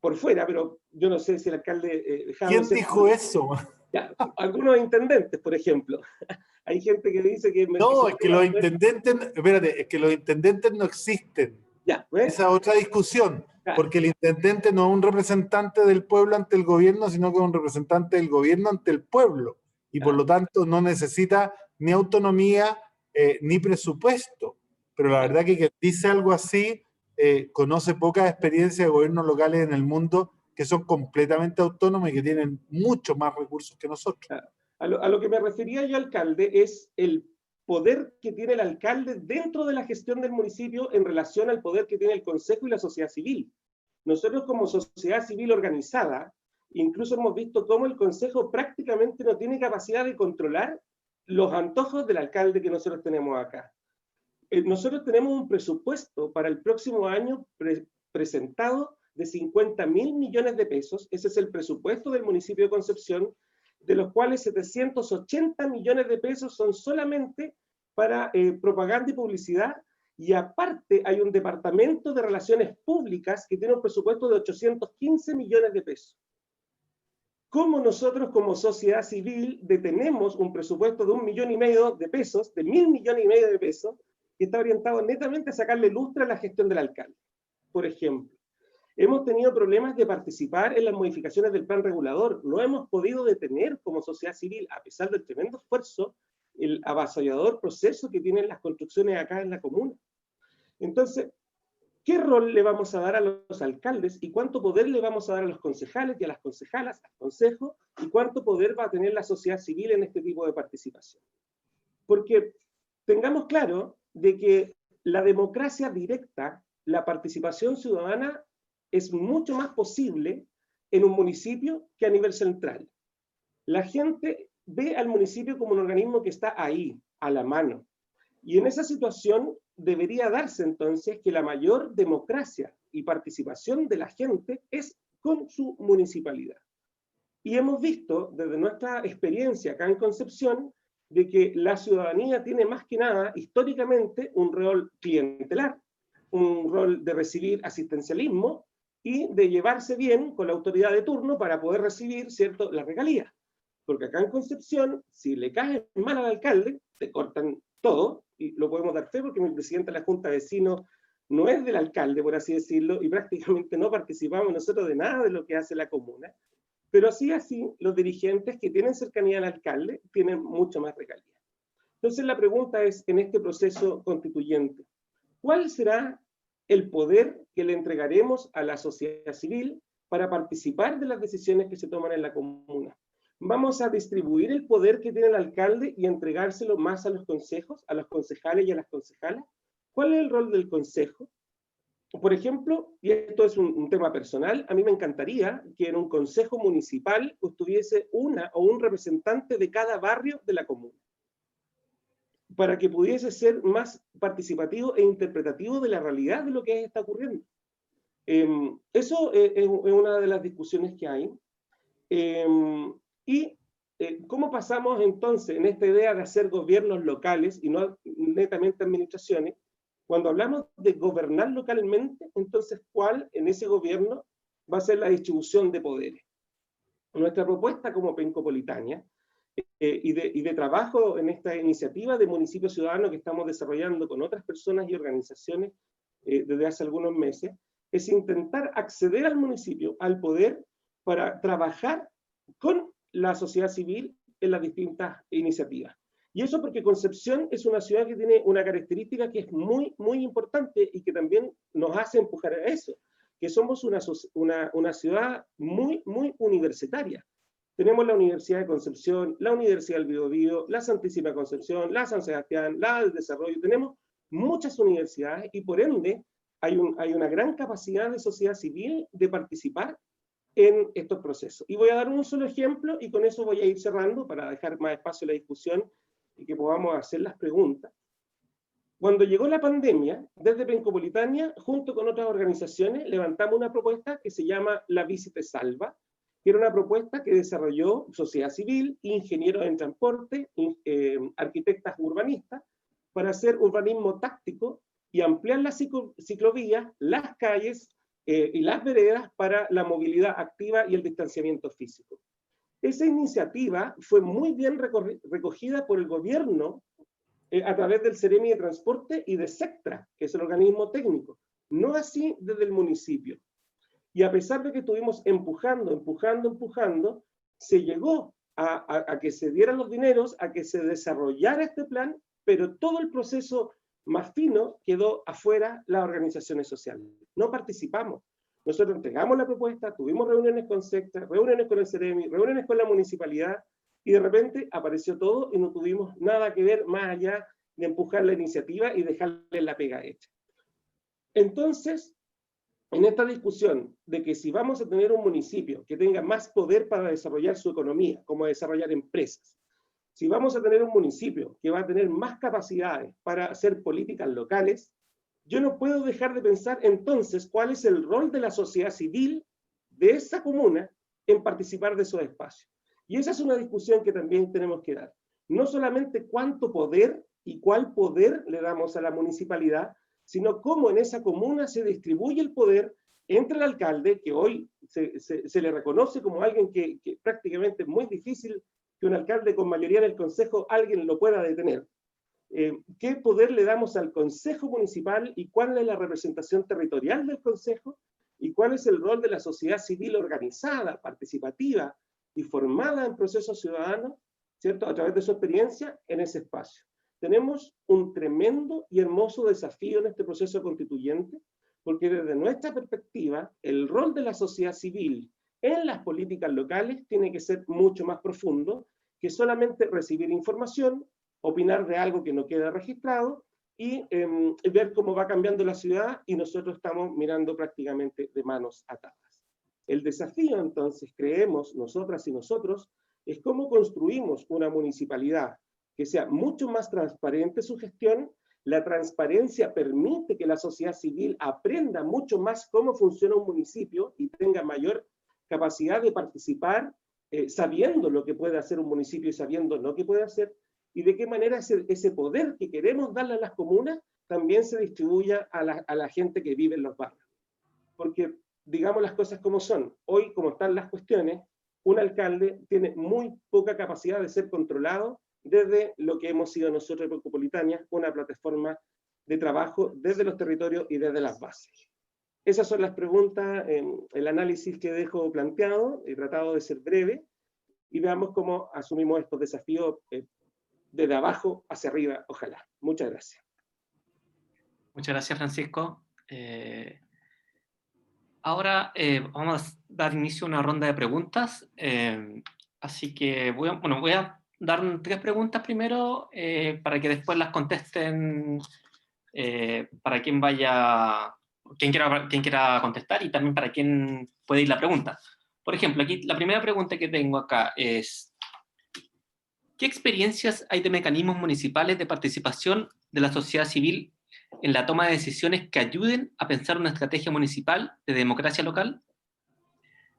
por fuera, pero yo no sé si el alcalde... ¿Quién dijo eso? Ya, algunos intendentes, por ejemplo. Hay gente que dice que... No, es que los intendentes, espérate, es que los intendentes no existen. Ya, ¿ves? Esa es otra discusión, porque el intendente no es un representante del pueblo ante el gobierno, sino que es un representante del gobierno ante el pueblo, y por lo tanto no necesita ni autonomía ni presupuesto. Pero la verdad que quien dice algo así conoce pocas experiencias de gobiernos locales en el mundo que son completamente autónomos y que tienen mucho más recursos que nosotros. A lo que me refería yo, alcalde, es el poder que tiene el alcalde dentro de la gestión del municipio en relación al poder que tiene el Consejo y la sociedad civil. Nosotros como sociedad civil organizada, incluso hemos visto cómo el Consejo prácticamente no tiene capacidad de controlar los antojos del alcalde que nosotros tenemos acá. Nosotros tenemos un presupuesto para el próximo año presentado de 50.000 millones de pesos. Ese es el presupuesto del municipio de Concepción, de los cuales 780 millones de pesos son solamente para propaganda y publicidad, y aparte hay un departamento de relaciones públicas que tiene un presupuesto de 815 millones de pesos. ¿Cómo nosotros como sociedad civil detenemos un presupuesto de 1,5 millones de pesos, de 1.000 millones y medio de pesos, que está orientado netamente a sacarle lustre a la gestión del alcalde? Por ejemplo, hemos tenido problemas de participar en las modificaciones del plan regulador. No hemos podido detener como sociedad civil, a pesar del tremendo esfuerzo, el avasallador proceso que tienen las construcciones acá en la comuna. Entonces, ¿qué rol le vamos a dar a los alcaldes y cuánto poder le vamos a dar a los concejales y a las concejalas, al consejo, y cuánto poder va a tener la sociedad civil en este tipo de participación? Porque tengamos claro de que la democracia directa, la participación ciudadana, es mucho más posible en un municipio que a nivel central. La gente ve al municipio como un organismo que está ahí, a la mano. Y en esa situación, debería darse entonces que la mayor democracia y participación de la gente es con su municipalidad. Y hemos visto desde nuestra experiencia acá en Concepción de que la ciudadanía tiene más que nada históricamente un rol clientelar, un rol de recibir asistencialismo y de llevarse bien con la autoridad de turno para poder recibir, ¿cierto?, las regalías. Porque acá en Concepción, si le caes mal al alcalde, te cortan todo, y lo podemos dar fe porque mi presidente de la Junta de Vecinos no es del alcalde, por así decirlo, y prácticamente no participamos nosotros de nada de lo que hace la comuna. Pero así, los dirigentes que tienen cercanía al alcalde tienen mucho más regalías. Entonces la pregunta es, en este proceso constituyente, ¿cuál será el poder que le entregaremos a la sociedad civil para participar de las decisiones que se toman en la comuna? ¿Vamos a distribuir el poder que tiene el alcalde y entregárselo más a los consejos, a los concejales y a las concejalas? ¿Cuál es el rol del consejo? Por ejemplo, y esto es un tema personal, a mí me encantaría que en un consejo municipal estuviese una o un representante de cada barrio de la comuna, para que pudiese ser más participativo e interpretativo de la realidad de lo que está ocurriendo. Eso es una de las discusiones que hay. ¿Cómo pasamos entonces en esta idea de hacer gobiernos locales y no netamente administraciones? Cuando hablamos de gobernar localmente, entonces, ¿cuál en ese gobierno va a ser la distribución de poderes? Nuestra propuesta como Penco Politania y de trabajo en esta iniciativa de Municipio Ciudadano que estamos desarrollando con otras personas y organizaciones desde hace algunos meses, es intentar acceder al municipio, al poder, para trabajar con la sociedad civil en las distintas iniciativas. Y eso porque Concepción es una ciudad que tiene una característica que es muy, muy importante y que también nos hace empujar a eso, que somos una ciudad muy, muy universitaria. Tenemos la Universidad de Concepción, la Universidad del Biobío, la Santísima Concepción, la San Sebastián, la del Desarrollo. Tenemos muchas universidades y por ende hay una gran capacidad de sociedad civil de participar en estos procesos. Y voy a dar un solo ejemplo y con eso voy a ir cerrando para dejar más espacio a la discusión y que podamos hacer las preguntas. Cuando llegó la pandemia, desde Penco Politania, junto con otras organizaciones, levantamos una propuesta que se llama La Bici Te Salva, que era una propuesta que desarrolló sociedad civil, ingenieros en transporte, arquitectas urbanistas, para hacer urbanismo táctico y ampliar las ciclovías, las calles y las veredas para la movilidad activa y el distanciamiento físico. Esa iniciativa fue muy bien recogida por el gobierno a través del Ceremi de Transporte y de SECTRA, que es el organismo técnico, no así desde el municipio. Y a pesar de que estuvimos empujando, se llegó a que se dieran los dineros, a que se desarrollara este plan, pero todo el proceso más fino quedó afuera las organizaciones sociales. No participamos. Nosotros entregamos la propuesta, tuvimos reuniones con SECTRA, reuniones con el Ceremi, reuniones con la municipalidad, y de repente apareció todo y no tuvimos nada que ver más allá de empujar la iniciativa y dejarle la pega hecha. Entonces, en esta discusión de que si vamos a tener un municipio que tenga más poder para desarrollar su economía, como desarrollar empresas, si vamos a tener un municipio que va a tener más capacidades para hacer políticas locales, yo no puedo dejar de pensar entonces cuál es el rol de la sociedad civil de esa comuna en participar de esos espacios. Y esa es una discusión que también tenemos que dar. No solamente cuánto poder y cuál poder le damos a la municipalidad, sino cómo en esa comuna se distribuye el poder entre el alcalde, que hoy se le reconoce como alguien que prácticamente es muy difícil que un alcalde con mayoría en el consejo alguien lo pueda detener. ¿Qué poder le damos al consejo municipal y cuál es la representación territorial del consejo? ¿Y cuál es el rol de la sociedad civil organizada, participativa y formada en procesos ciudadanos, ¿cierto?, a través de su experiencia en ese espacio? Tenemos un tremendo y hermoso desafío en este proceso constituyente, porque desde nuestra perspectiva, el rol de la sociedad civil en las políticas locales tiene que ser mucho más profundo que solamente recibir información, opinar de algo que no queda registrado y ver cómo va cambiando la ciudad y nosotros estamos mirando prácticamente de manos atadas. El desafío entonces, creemos nosotras y nosotros, es cómo construimos una municipalidad que sea mucho más transparente su gestión, La transparencia permite que la sociedad civil aprenda mucho más cómo funciona un municipio y tenga mayor capacidad de participar, sabiendo lo que puede hacer un municipio y sabiendo lo que puede hacer, y de qué manera ese poder que queremos darle a las comunas también se distribuya a la gente que vive en los barrios. Porque, digamos las cosas como son, hoy como están las cuestiones, un alcalde tiene muy poca capacidad de ser controlado desde lo que hemos sido nosotros en Penco Politania, una plataforma de trabajo desde los territorios y desde las bases. Esas son las preguntas, el análisis que dejo planteado, he tratado de ser breve, y veamos cómo asumimos estos desafíos desde abajo hacia arriba, ojalá. Muchas gracias. Muchas gracias, Francisco. Ahora vamos a dar inicio a una ronda de preguntas. Así que voy a dar 3 preguntas primero para que después las contesten para quien quiera contestar y también para quien puede ir la pregunta. Por ejemplo, aquí la primera pregunta que tengo acá es: ¿qué experiencias hay de mecanismos municipales de participación de la sociedad civil en la toma de decisiones que ayuden a pensar una estrategia municipal de democracia local?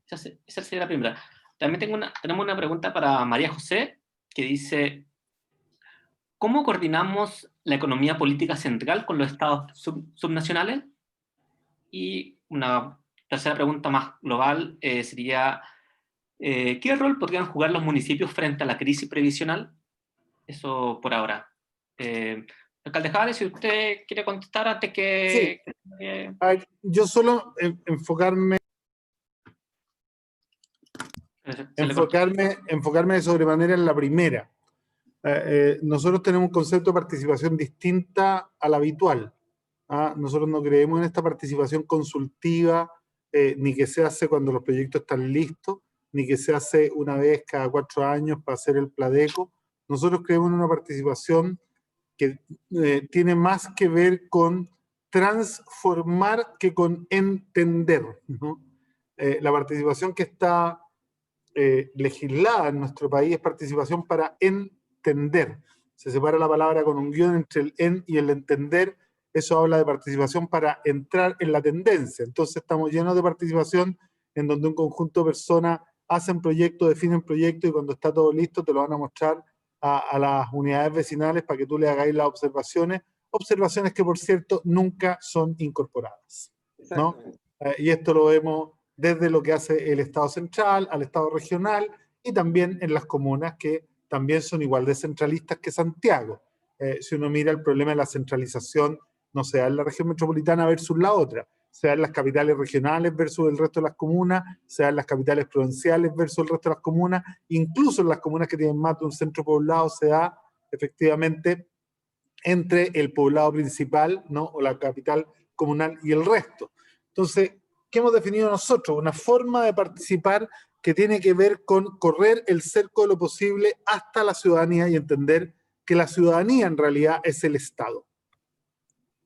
Esa sería la primera. También tenemos una pregunta para María José, que dice: ¿cómo coordinamos la economía política central con los estados subnacionales? Y una tercera pregunta más global sería: ¿qué rol podrían jugar los municipios frente a la crisis previsional? Eso por ahora. Alcalde Jade, si usted quiere contestar antes que... Sí. Yo solo enfocarme de sobremanera en la primera. Nosotros tenemos un concepto de participación distinta al habitual. Nosotros no creemos en esta participación consultiva, ni que se hace cuando los proyectos están listos, ni que se hace una vez cada 4 años para hacer el Pladeco. Nosotros creemos en una participación que tiene más que ver con transformar que con entender, ¿no? La participación que está legislada en nuestro país es participación para entender. Se separa la palabra con un guión entre el en y el entender. Eso habla de participación para entrar en la tendencia. Entonces estamos llenos de participación en donde un conjunto de personas hacen proyectos, definen proyectos, y cuando está todo listo te lo van a mostrar a las unidades vecinales para que tú le hagáis las observaciones que, por cierto, nunca son incorporadas, ¿no? Y esto lo vemos desde lo que hace el Estado central al Estado regional y también en las comunas, que también son igual de centralistas que Santiago. Si uno mira el problema de la centralización, no sea en la región metropolitana versus la otra, sea en las capitales regionales versus el resto de las comunas, sea en las capitales provinciales versus el resto de las comunas, incluso en las comunas que tienen más de un centro poblado se da efectivamente entre el poblado principal, ¿no?, o la capital comunal y el resto. Entonces, ¿qué hemos definido nosotros? Una forma de participar que tiene que ver con correr el cerco de lo posible hasta la ciudadanía y entender que la ciudadanía en realidad es el Estado.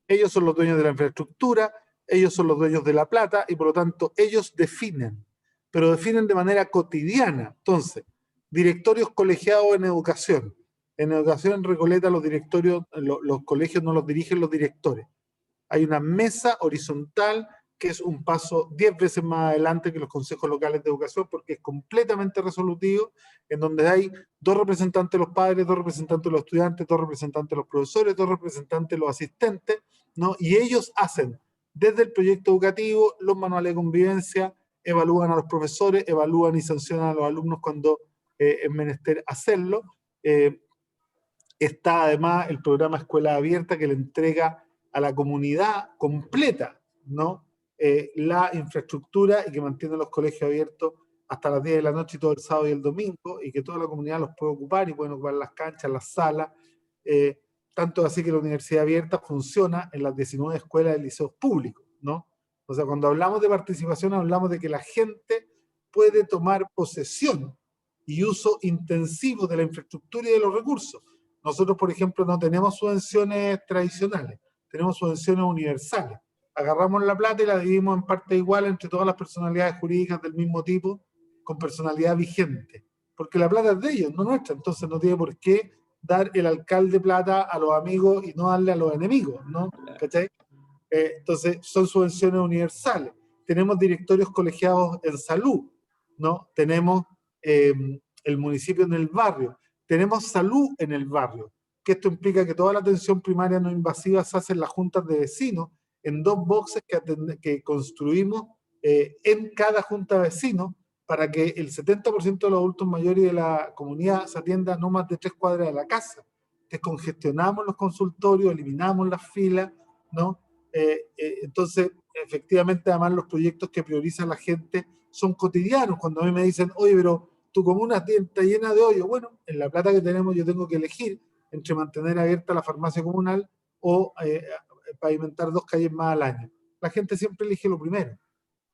Ellos son los dueños de la infraestructura, ellos son los dueños de la plata y por lo tanto ellos definen, pero definen de manera cotidiana. Entonces, directorios colegiados en educación. En educación en Recoleta los directorios, los colegios no los dirigen los directores. Hay una mesa horizontal que es un paso 10 veces más adelante que los consejos locales de educación, porque es completamente resolutivo, en donde hay 2 representantes de los padres, 2 representantes de los estudiantes, 2 representantes de los profesores, 2 representantes de los asistentes, ¿no? Y ellos hacen desde el proyecto educativo, los manuales de convivencia, evalúan a los profesores, evalúan y sancionan a los alumnos cuando es menester hacerlo. Está además el programa Escuela Abierta, que le entrega a la comunidad completa, ¿no?, la infraestructura, y que mantiene los colegios abiertos hasta las 10 de la noche y todo el sábado y el domingo, y que toda la comunidad los puede ocupar y pueden ocupar las canchas, las salas. Tanto así que la Universidad Abierta funciona en las 19 escuelas de liceos públicos, ¿no? O sea, cuando hablamos de participación, hablamos de que la gente puede tomar posesión y uso intensivo de la infraestructura y de los recursos. Nosotros, por ejemplo, no tenemos subvenciones tradicionales, tenemos subvenciones universales. Agarramos la plata y la dividimos en parte igual entre todas las personalidades jurídicas del mismo tipo, con personalidad vigente. Porque la plata es de ellos, no nuestra, entonces no tiene por qué dar el alcalde plata a los amigos y no darle a los enemigos, ¿no? ¿Cachai? Entonces, son subvenciones universales. Tenemos directorios colegiados en salud, ¿no? Tenemos el municipio en el barrio. Tenemos salud en el barrio, que esto implica que toda la atención primaria no invasiva se hace en las juntas de vecinos, en 2 boxes que construimos en cada junta de vecinos, para que el 70% de los adultos mayores de la comunidad se atienda a no más de 3 cuadras de la casa. Descongestionamos los consultorios, eliminamos las filas, ¿no? Entonces, efectivamente, además los proyectos que prioriza la gente son cotidianos. Cuando a mí me dicen, oye, pero tu comuna está llena de hoyos, bueno, en la plata que tenemos yo tengo que elegir entre mantener abierta la farmacia comunal o pavimentar 2 calles más al año. La gente siempre elige lo primero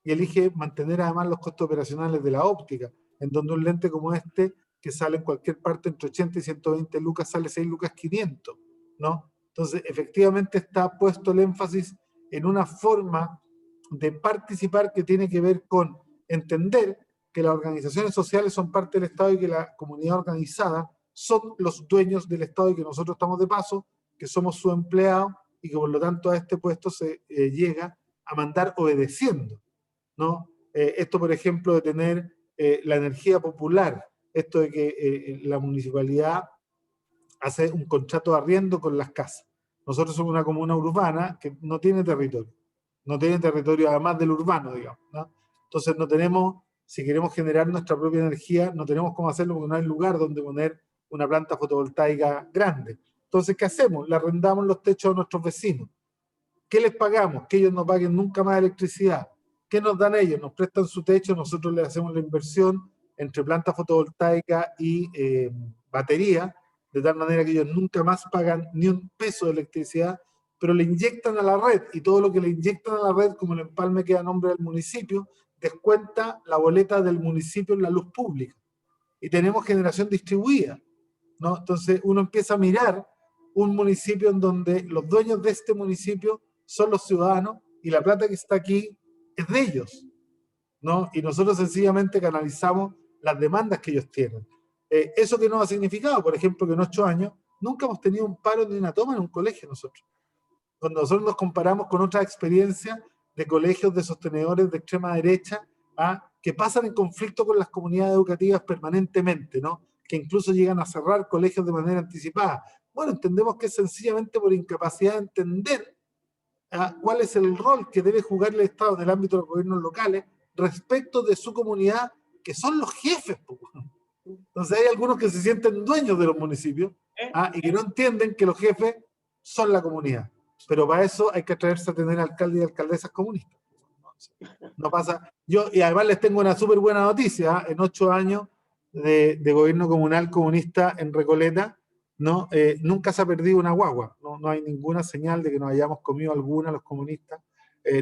y elige mantener además los costos operacionales de la óptica, en donde un lente como este, que sale en cualquier parte entre 80 y 120 lucas, sale 6 lucas 500, ¿no? Entonces, efectivamente está puesto el énfasis en una forma de participar que tiene que ver con entender que las organizaciones sociales son parte del Estado y que la comunidad organizada son los dueños del Estado y que nosotros estamos de paso, que somos sus empleados y que por lo tanto a este puesto se llega a mandar obedeciendo, ¿no? Esto, por ejemplo, de tener la energía popular, esto de que la municipalidad hace un contrato de arriendo con las casas. Nosotros somos una comuna urbana que no tiene territorio además del urbano, digamos, ¿no? Entonces no tenemos, si queremos generar nuestra propia energía, no tenemos cómo hacerlo porque no hay lugar donde poner una planta fotovoltaica grande. Entonces, ¿qué hacemos? Le arrendamos los techos a nuestros vecinos. ¿Qué les pagamos? Que ellos no paguen nunca más electricidad. ¿Qué nos dan ellos? Nos prestan su techo, nosotros les hacemos la inversión entre planta fotovoltaica y batería, de tal manera que ellos nunca más pagan ni un peso de electricidad, pero le inyectan a la red, y todo lo que le inyectan a la red, como el empalme queda a nombre del municipio, descuenta la boleta del municipio en la luz pública. Y tenemos generación distribuida, ¿no? Entonces uno empieza a mirar un municipio en donde los dueños de este municipio son los ciudadanos y la plata que está aquí es de ellos, ¿no? Y nosotros sencillamente canalizamos las demandas que ellos tienen. ¿Eso qué nos ha significado? Por ejemplo, que en 8 años nunca hemos tenido un paro ni una toma en un colegio nosotros. Cuando nosotros nos comparamos con otras experiencias de colegios de sostenedores de extrema derecha, que pasan en conflicto con las comunidades educativas permanentemente, ¿no? Que incluso llegan a cerrar colegios de manera anticipada. Bueno, entendemos que es sencillamente por incapacidad de entender cuál es el rol que debe jugar el Estado en el ámbito de los gobiernos locales respecto de su comunidad, que son los jefes. Entonces hay algunos que se sienten dueños de los municipios y que no entienden que los jefes son la comunidad. Pero para eso hay que atreverse a tener alcaldes y alcaldesas comunistas. No pasa. Y además les tengo una súper buena noticia. En 8 años de gobierno comunal comunista en Recoleta, ¿no? Nunca se ha perdido una guagua. No hay ninguna señal de que nos hayamos comido alguna los comunistas,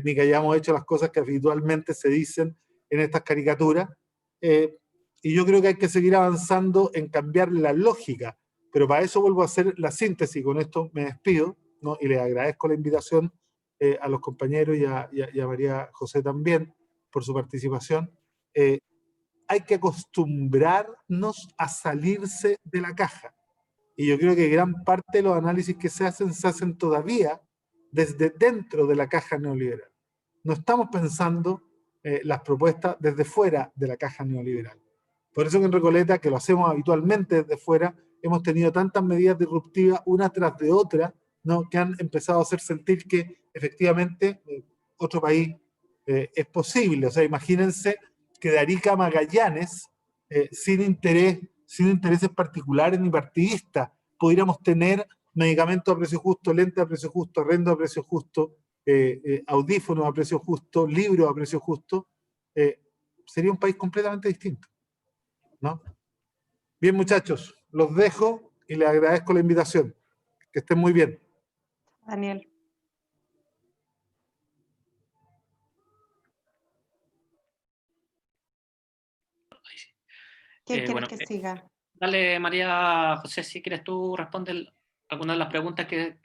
ni que hayamos hecho las cosas que habitualmente se dicen en estas caricaturas. Y yo creo que hay que seguir avanzando en cambiar la lógica. Pero para eso vuelvo a hacer la síntesis. Con esto me despido, ¿no? Y les agradezco la invitación a los compañeros y a María José también por su participación. Hay que acostumbrarnos a salirse de la caja. Y yo creo que gran parte de los análisis que se hacen todavía desde dentro de la caja neoliberal. No estamos pensando las propuestas desde fuera de la caja neoliberal. Por eso que en Recoleta, que lo hacemos habitualmente desde fuera, hemos tenido tantas medidas disruptivas una tras de otra, ¿no? Que han empezado a hacer sentir que efectivamente otro país es posible. O sea, imagínense que de Arica a Magallanes, sin intereses particulares ni partidistas, pudiéramos tener medicamentos a precio justo, lentes a precio justo, arrendo a precio justo, audífonos a precio justo, libros a precio justo, sería un país completamente distinto, ¿no? Bien, muchachos, los dejo y les agradezco la invitación. Que estén muy bien. Daniel. ¿Quién quiere que siga? Dale, María José, si quieres tú responder alguna de las preguntas que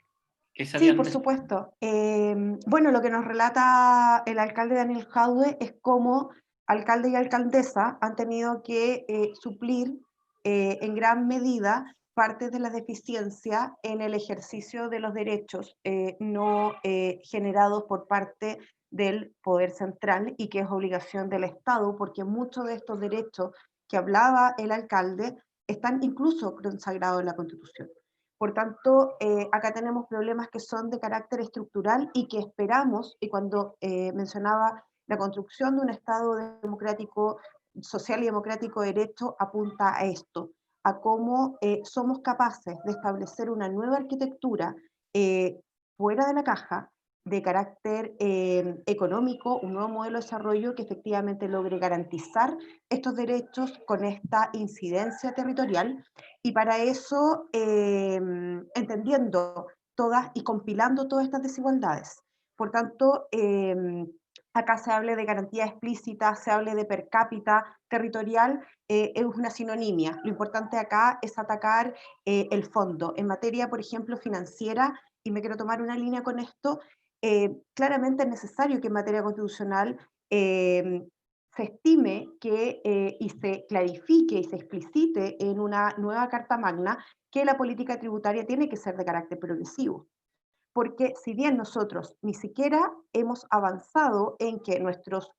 se habían... Sí, por supuesto. Bueno, lo que nos relata el alcalde Daniel Jadue es cómo alcalde y alcaldesa han tenido que suplir en gran medida parte de la deficiencia en el ejercicio de los derechos no generados por parte del poder central y que es obligación del Estado, porque muchos de estos derechos que hablaba el alcalde están incluso consagrados en la Constitución. Por tanto, acá tenemos problemas que son de carácter estructural y que esperamos, y cuando mencionaba la construcción de un Estado democrático, social y democrático de derecho, apunta a esto, a cómo somos capaces de establecer una nueva arquitectura fuera de la caja, de carácter económico, un nuevo modelo de desarrollo que efectivamente logre garantizar estos derechos con esta incidencia territorial, y para eso entendiendo todas y compilando todas estas desigualdades. Por tanto, acá se hable de garantía explícita, se hable de per cápita territorial, es una sinonimia. Lo importante acá es atacar el fondo. En materia, por ejemplo, financiera, y me quiero tomar una línea con esto, claramente es necesario que en materia constitucional se estime que, y se clarifique y se explicite en una nueva Carta Magna que la política tributaria tiene que ser de carácter progresivo. Porque si bien nosotros ni siquiera hemos avanzado en que nuestros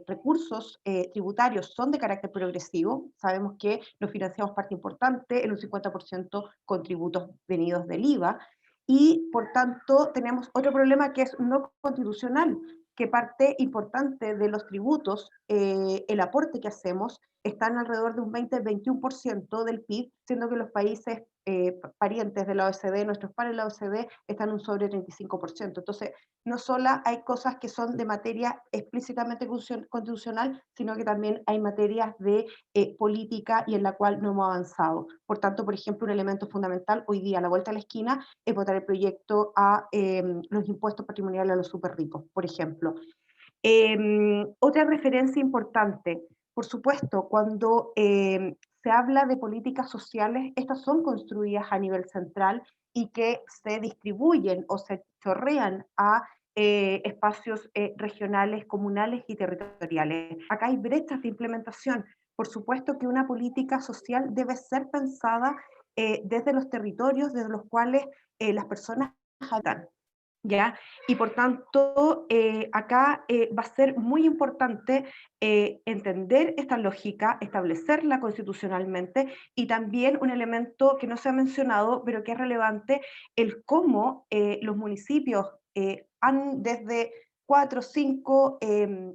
recursos tributarios son de carácter progresivo, sabemos que nos financiamos parte importante, en un 50% con tributos venidos del IVA, y por tanto tenemos otro problema que es no constitucional, que parte importante de los tributos, el aporte que hacemos, están alrededor de un 20-21% del PIB, siendo que los países parientes de la OECD, nuestros pares de la OECD, están un sobre 35%. Entonces, no solo hay cosas que son de materia explícitamente constitucional, sino que también hay materias de política y en la cual no hemos avanzado. Por tanto, por ejemplo, un elemento fundamental hoy día, a la vuelta de la esquina, es votar el proyecto a los impuestos patrimoniales a los súper ricos, por ejemplo. Otra referencia importante, por supuesto, cuando se habla de políticas sociales, estas son construidas a nivel central y que se distribuyen o se chorrean a espacios regionales, comunales y territoriales. Acá hay brechas de implementación. Por supuesto que una política social debe ser pensada desde los territorios desde los cuales las personas habitan. ¿Ya? Y por tanto, acá va a ser muy importante entender esta lógica, establecerla constitucionalmente, y también un elemento que no se ha mencionado, pero que es relevante, el cómo los municipios han desde 4 o 5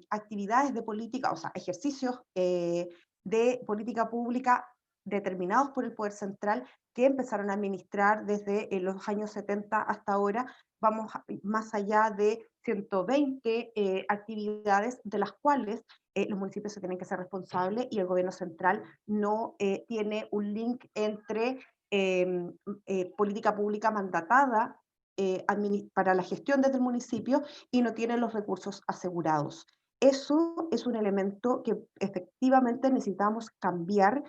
actividades de política, o sea, ejercicios de política pública determinados por el Poder Central, que empezaron a administrar desde los años 70 hasta ahora. Vamos más allá de 120 actividades, de las cuales los municipios se tienen que ser responsables y el gobierno central no tiene un link entre política pública mandatada para la gestión desde el municipio y no tiene los recursos asegurados. Eso es un elemento que efectivamente necesitamos cambiar.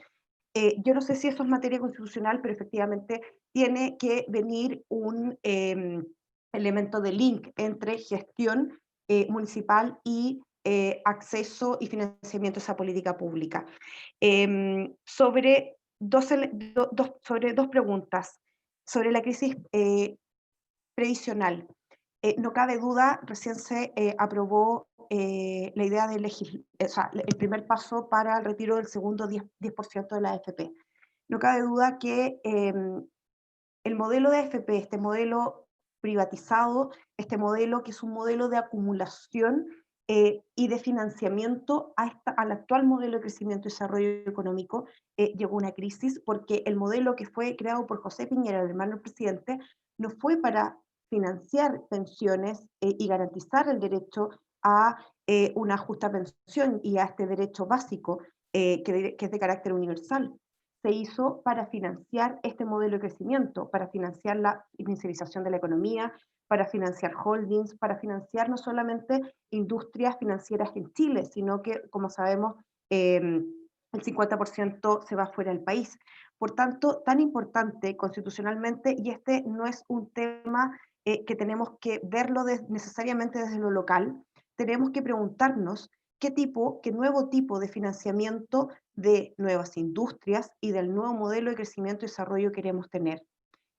Yo no sé si eso es materia constitucional, pero efectivamente tiene que venir un elemento de link entre gestión municipal y acceso y financiamiento a esa política pública. Sobre dos preguntas. Sobre la crisis previsional. No cabe duda, recién se aprobó la idea de el primer paso para el retiro del segundo 10% de la AFP. No cabe duda que el modelo de AFP, este modelo privatizado, este modelo que es un modelo de acumulación y de financiamiento al actual modelo de crecimiento y desarrollo económico, llegó una crisis porque el modelo que fue creado por José Piñera, el hermano del presidente, no fue para financiar pensiones y garantizar el derecho a una justa pensión y a este derecho básico que es de carácter universal. Se hizo para financiar este modelo de crecimiento, para financiar la inicialización de la economía, para financiar holdings, para financiar no solamente industrias financieras en Chile, sino que, como sabemos, el 50% se va fuera del país. Por tanto, tan importante constitucionalmente, y este no es un tema que tenemos que verlo necesariamente desde lo local, tenemos que preguntarnos qué nuevo tipo de financiamiento de nuevas industrias y del nuevo modelo de crecimiento y desarrollo queremos tener.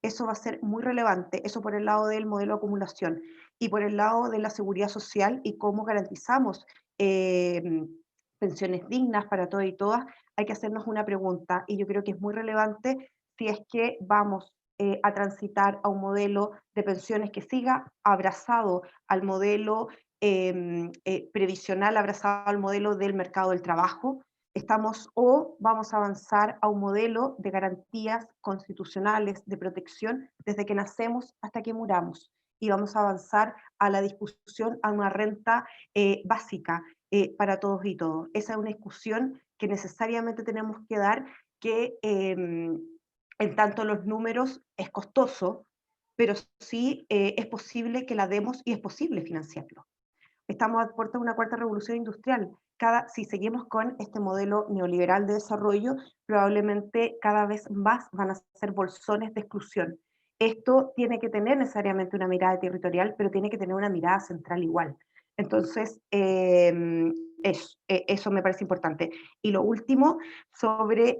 Eso va a ser muy relevante, eso por el lado del modelo de acumulación y por el lado de la seguridad social y cómo garantizamos pensiones dignas para todos y todas, hay que hacernos una pregunta y yo creo que es muy relevante si es que vamos a transitar a un modelo de pensiones que siga abrazado al modelo previsional, abrazado al modelo del mercado del trabajo, o vamos a avanzar a un modelo de garantías constitucionales de protección desde que nacemos hasta que muramos. Y vamos a avanzar a la discusión a una renta básica para todos y todos. Esa es una discusión que necesariamente tenemos que dar, que en tanto los números es costoso, pero sí es posible que la demos y es posible financiarlo. Estamos a puertas de una cuarta revolución industrial. Si seguimos con este modelo neoliberal de desarrollo, probablemente cada vez más van a ser bolsones de exclusión. Esto tiene que tener necesariamente una mirada territorial, pero tiene que tener una mirada central igual. Entonces, eso me parece importante. Y lo último, sobre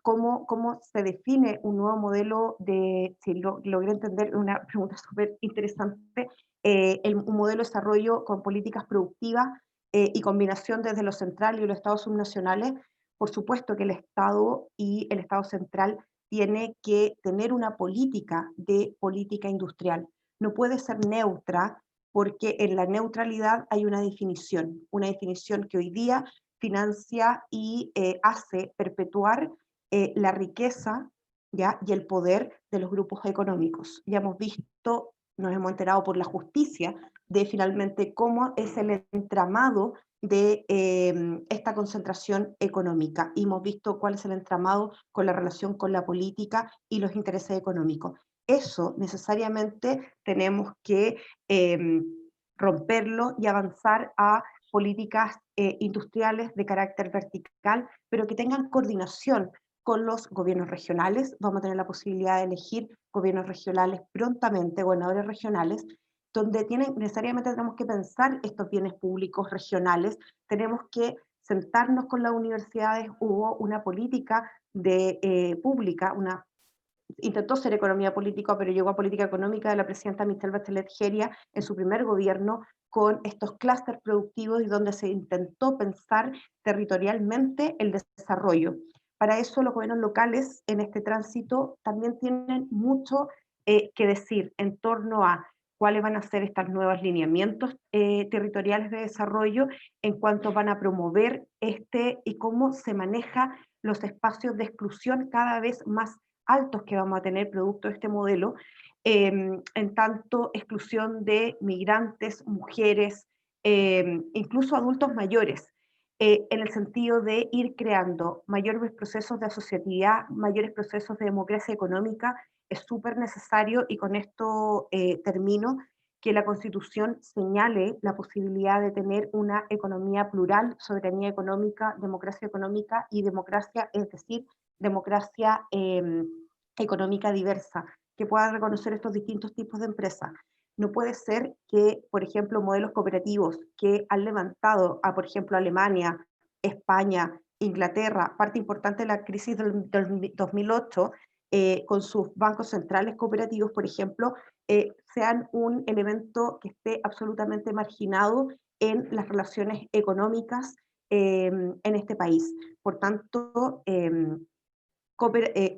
cómo se define un nuevo modelo de, si logré entender, una pregunta súper interesante, un modelo de desarrollo con políticas productivas y combinación desde lo central y los estados subnacionales. Por supuesto que el Estado y el Estado central tiene que tener una política de política industrial. No puede ser neutra porque en la neutralidad hay una definición que hoy día financia y hace perpetuar la riqueza, ¿ya? Y el poder de los grupos económicos. Ya hemos visto, nos hemos enterado por la justicia de finalmente cómo es el entramado de esta concentración económica. Y hemos visto cuál es el entramado con la relación con la política y los intereses económicos. Eso necesariamente tenemos que romperlo y avanzar a políticas industriales de carácter vertical, pero que tengan coordinación con los gobiernos regionales. Vamos a tener la posibilidad de elegir gobiernos regionales prontamente, gobernadores regionales, donde necesariamente tenemos que pensar estos bienes públicos regionales, tenemos que sentarnos con las universidades. Hubo una política pública, intentó ser economía política, pero llegó a política económica de la presidenta Michelle Bachelet Jeria en su primer gobierno, con estos clústeres productivos y donde se intentó pensar territorialmente el desarrollo. Para eso los gobiernos locales en este tránsito también tienen mucho que decir en torno a cuáles van a ser estos nuevos lineamientos territoriales de desarrollo, en cuanto van a promover y cómo se maneja los espacios de exclusión cada vez más altos que vamos a tener producto de este modelo, en tanto exclusión de migrantes, mujeres, incluso adultos mayores, en el sentido de ir creando mayores procesos de asociatividad, mayores procesos de democracia económica. Es súper necesario, y con esto termino, que la Constitución señale la posibilidad de tener una economía plural, soberanía económica y democracia, es decir, democracia económica diversa, que pueda reconocer estos distintos tipos de empresas. No puede ser que, por ejemplo, modelos cooperativos que han levantado a, por ejemplo, Alemania, España, Inglaterra, parte importante de la crisis del 2008, con sus bancos centrales cooperativos, por ejemplo, sean un elemento que esté absolutamente marginado en las relaciones económicas en este país. Por tanto,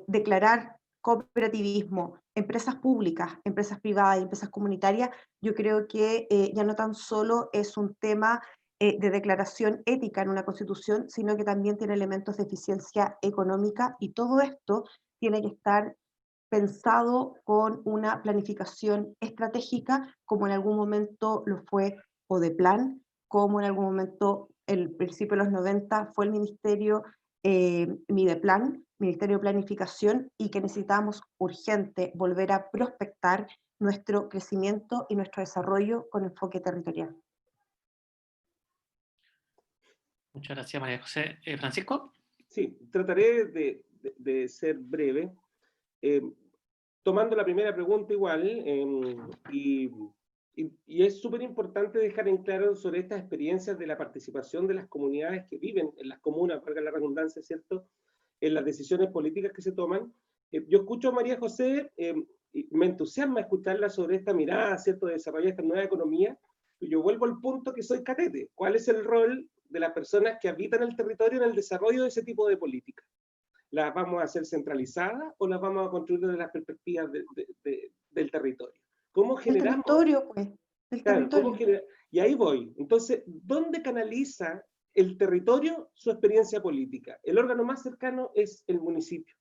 declarar cooperativismo, empresas públicas, empresas privadas y empresas comunitarias, yo creo que ya no tan solo es un tema de declaración ética en una constitución, sino que también tiene elementos de eficiencia económica, y todo esto tiene que estar pensado con una planificación estratégica, como en algún momento lo fue Odeplan, como en algún momento, el principio de los 90, fue el Ministerio Mideplan, Ministerio de Planificación, y que necesitamos urgente volver a prospectar nuestro crecimiento y nuestro desarrollo con enfoque territorial. Muchas gracias, María José. ¿Francisco? Sí, trataré de ser breve. Tomando la primera pregunta igual, y y es súper importante dejar en claro sobre estas experiencias de la participación de las comunidades que viven en las comunas, valga la redundancia, ¿cierto?, en las decisiones políticas que se toman. Yo escucho a María José, y me entusiasma escucharla sobre esta mirada, ¿cierto?, de desarrollar esta nueva economía. Y yo vuelvo al punto que soy catete. ¿Cuál es el rol de las personas que habitan el territorio en el desarrollo de ese tipo de políticas? ¿Las vamos a hacer centralizadas o las vamos a construir desde las perspectivas del territorio? ¿Cómo El generamos? territorio, pues, el Claro, territorio. y ahí voy. Entonces, ¿dónde canaliza el territorio su experiencia política? El órgano más cercano es el municipio.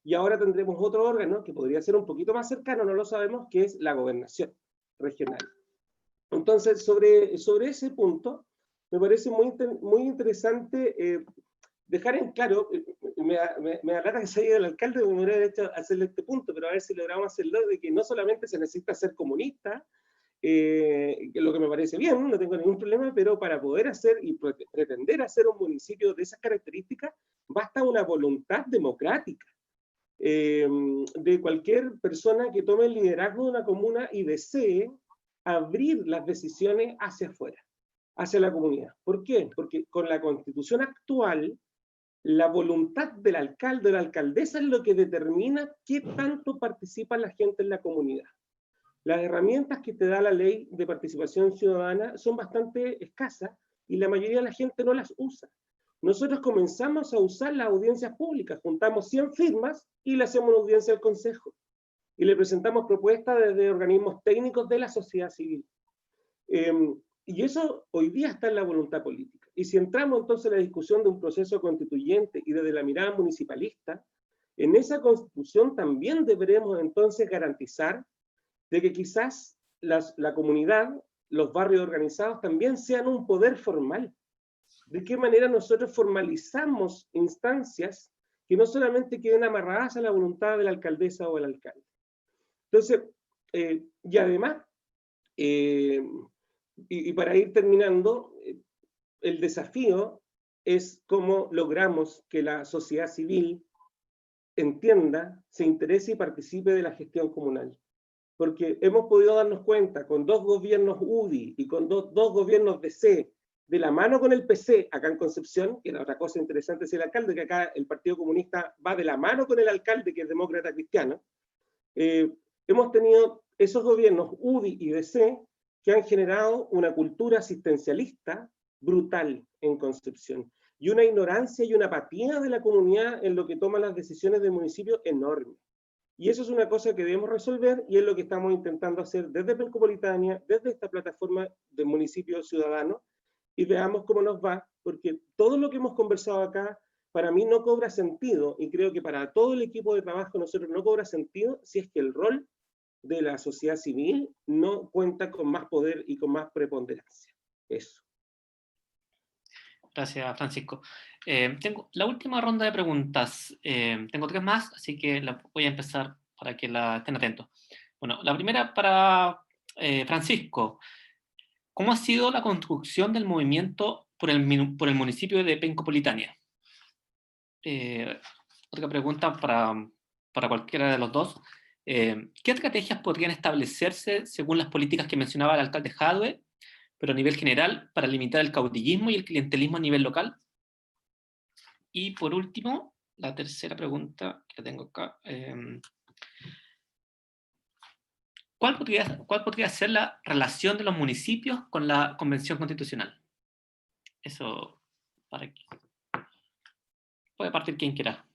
Y ahora tendremos otro órgano que podría ser un poquito más cercano, no lo sabemos, que es la gobernación regional. Entonces, sobre ese punto, me parece muy interesante dejar en claro, me agrada que se haya ido el alcalde, me hubiera hecho hacerle este punto, pero a ver si logramos hacerlo, de que no solamente se necesita ser comunista, lo que me parece bien, no tengo ningún problema, pero para poder hacer y pretender hacer un municipio de esas características, basta una voluntad democrática de cualquier persona que tome el liderazgo de una comuna y desee abrir las decisiones hacia afuera, hacia la comunidad. ¿Por qué? Porque con la constitución actual, la voluntad del alcalde o la alcaldesa es lo que determina qué tanto participa la gente en la comunidad. Las herramientas que te da la ley de participación ciudadana son bastante escasas y la mayoría de la gente no las usa. Nosotros comenzamos a usar las audiencias públicas, juntamos 100 firmas y le hacemos una audiencia al Consejo. Y le presentamos propuestas desde organismos técnicos de la sociedad civil. Y eso hoy día está en la voluntad política. Y si entramos entonces en la discusión de un proceso constituyente y desde la mirada municipalista, en esa constitución también deberemos entonces garantizar de que quizás la comunidad, los barrios organizados también sean un poder formal. ¿De qué manera nosotros formalizamos instancias que no solamente queden amarradas a la voluntad de la alcaldesa o el alcalde? Entonces, y además, y para ir terminando, el desafío es cómo logramos que la sociedad civil entienda, se interese y participe de la gestión comunal. Porque hemos podido darnos cuenta con 2 gobiernos UDI y con dos gobiernos DC, de la mano con el PC acá en Concepción, que era otra cosa interesante es el alcalde, que acá el Partido Comunista va de la mano con el alcalde, que es demócrata cristiano. Hemos tenido esos gobiernos UDI y DC que han generado una cultura asistencialista brutal en Concepción y una ignorancia y una apatía de la comunidad en lo que toman las decisiones del municipio enorme. Y eso es una cosa que debemos resolver y es lo que estamos intentando hacer desde Penco Politania, desde esta plataforma de municipios ciudadanos, y veamos cómo nos va, porque todo lo que hemos conversado acá para mí no cobra sentido, y creo que para todo el equipo de trabajo nosotros no cobra sentido si es que el rol de la sociedad civil no cuenta con más poder y con más preponderancia. Eso. Gracias, Francisco. Tengo la última ronda de preguntas. Tengo 3 más, así que la voy a empezar para que estén atentos. Bueno, la primera para Francisco. ¿Cómo ha sido la construcción del movimiento por el municipio de Penco Politania? Otra pregunta para cualquiera de los dos. ¿Qué estrategias podrían establecerse según las políticas que mencionaba el alcalde Jadwe, pero a nivel general, para limitar el caudillismo y el clientelismo a nivel local? Y por último, la tercera pregunta que tengo acá. ¿Cuál podría ser la relación de los municipios con la Convención Constitucional? Eso, para aquí. Puede partir quien quiera.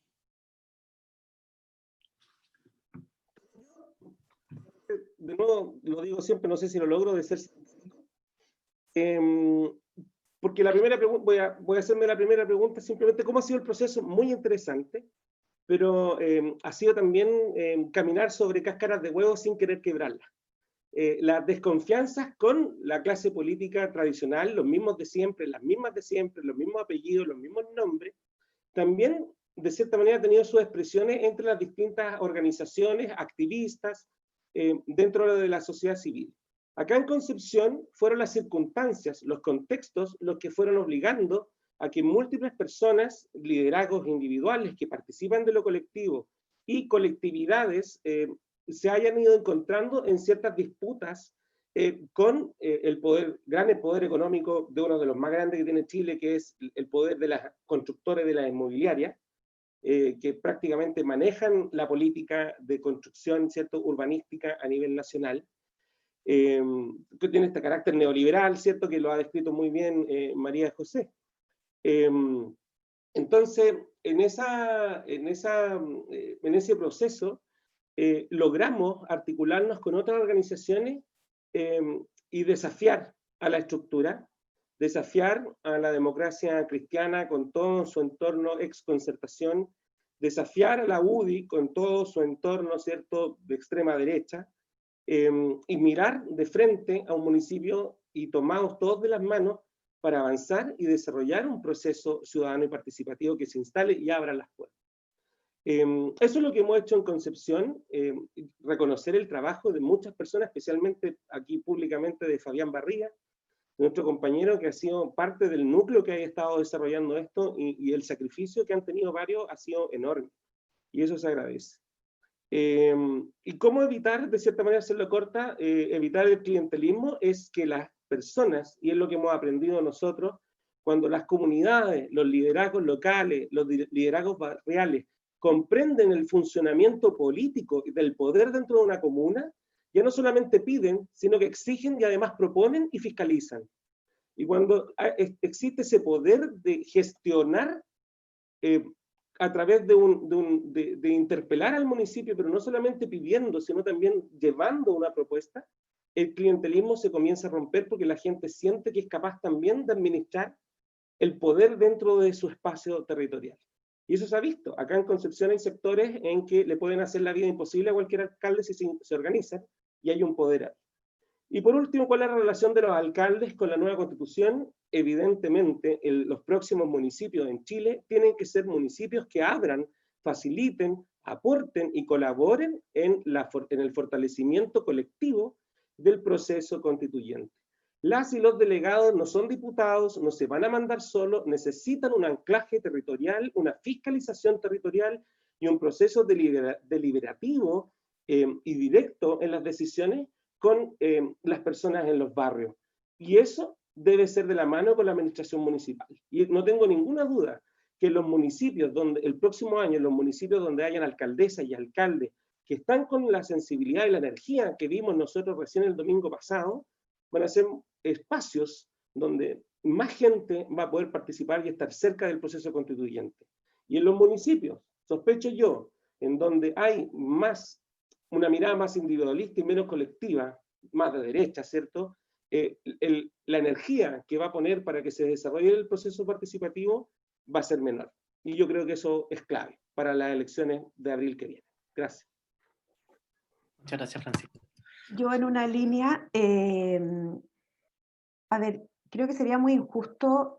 De nuevo, lo digo siempre, no sé si lo logro, de ser porque la primera pregunta, voy a hacerme la primera pregunta, simplemente cómo ha sido el proceso, muy interesante, pero ha sido también caminar sobre cáscaras de huevo sin querer quebrarlas. Las desconfianzas con la clase política tradicional, los mismos de siempre, las mismas de siempre, los mismos apellidos, los mismos nombres, también de cierta manera ha tenido sus expresiones entre las distintas organizaciones, activistas, dentro de la sociedad civil. Acá en Concepción fueron las circunstancias, los contextos, los que fueron obligando a que múltiples personas, liderazgos individuales que participan de lo colectivo y colectividades se hayan ido encontrando en ciertas disputas con el gran poder económico de uno de los más grandes que tiene Chile, que es el poder de las constructores de la inmobiliaria, que prácticamente manejan la política de construcción, ¿cierto?, urbanística a nivel nacional, que tiene este carácter neoliberal, ¿cierto?, que lo ha descrito muy bien María José. Entonces, en ese proceso, logramos articularnos con otras organizaciones y desafiar a la estructura, desafiar a la democracia cristiana con todo su entorno ex concertación, desafiar a la UDI con todo su entorno, ¿cierto?, de extrema derecha, y mirar de frente a un municipio y tomados todos de las manos para avanzar y desarrollar un proceso ciudadano y participativo que se instale y abra las puertas. Eso es lo que hemos hecho en Concepción, reconocer el trabajo de muchas personas, especialmente aquí públicamente de Fabián Barriga, nuestro compañero que ha sido parte del núcleo que ha estado desarrollando esto, y el sacrificio que han tenido varios ha sido enorme, y eso se agradece. ¿Y cómo evitar, de cierta manera, hacerlo corta, evitar el clientelismo? Es que las personas, y es lo que hemos aprendido nosotros, cuando las comunidades, los liderazgos locales, los liderazgos barriales, comprenden el funcionamiento político del poder dentro de una comuna, ya no solamente piden, sino que exigen y además proponen y fiscalizan. Y cuando existe ese poder de gestionar a través de interpelar al municipio, pero no solamente pidiendo, sino también llevando una propuesta, el clientelismo se comienza a romper porque la gente siente que es capaz también de administrar el poder dentro de su espacio territorial. Y eso se ha visto. Acá en Concepción hay sectores en que le pueden hacer la vida imposible a cualquier alcalde si se organizan, y hay un poder ahí. Y por último, ¿cuál es la relación de los alcaldes con la nueva Constitución? Evidentemente, los próximos municipios en Chile tienen que ser municipios que abran, faciliten, aporten y colaboren en el fortalecimiento colectivo del proceso constituyente. Las y los delegados no son diputados, no se van a mandar solos, necesitan un anclaje territorial, una fiscalización territorial y un proceso deliberativo y directo en las decisiones con las personas en los barrios. Y eso debe ser de la mano con la administración municipal. Y no tengo ninguna duda que los municipios, el próximo año, los municipios donde hayan alcaldesas y alcaldes que están con la sensibilidad y la energía que vimos nosotros recién el domingo pasado, van a ser espacios donde más gente va a poder participar y estar cerca del proceso constituyente. Y en los municipios, sospecho yo, en donde hay una mirada más individualista y menos colectiva, más de derecha, ¿cierto? La energía que va a poner para que se desarrolle el proceso participativo va a ser menor. Y yo creo que eso es clave para las elecciones de abril que viene. Gracias. Muchas gracias, Francisco. Yo en una línea, a ver, creo que sería muy injusto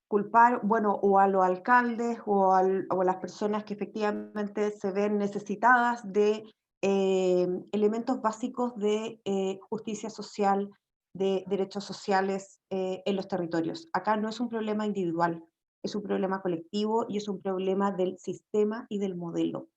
culpar, bueno, o a los alcaldes o a las personas que efectivamente se ven necesitadas de elementos básicos de justicia social, de derechos sociales en los territorios. Acá no es un problema individual, es un problema colectivo y es un problema del sistema y del modelo.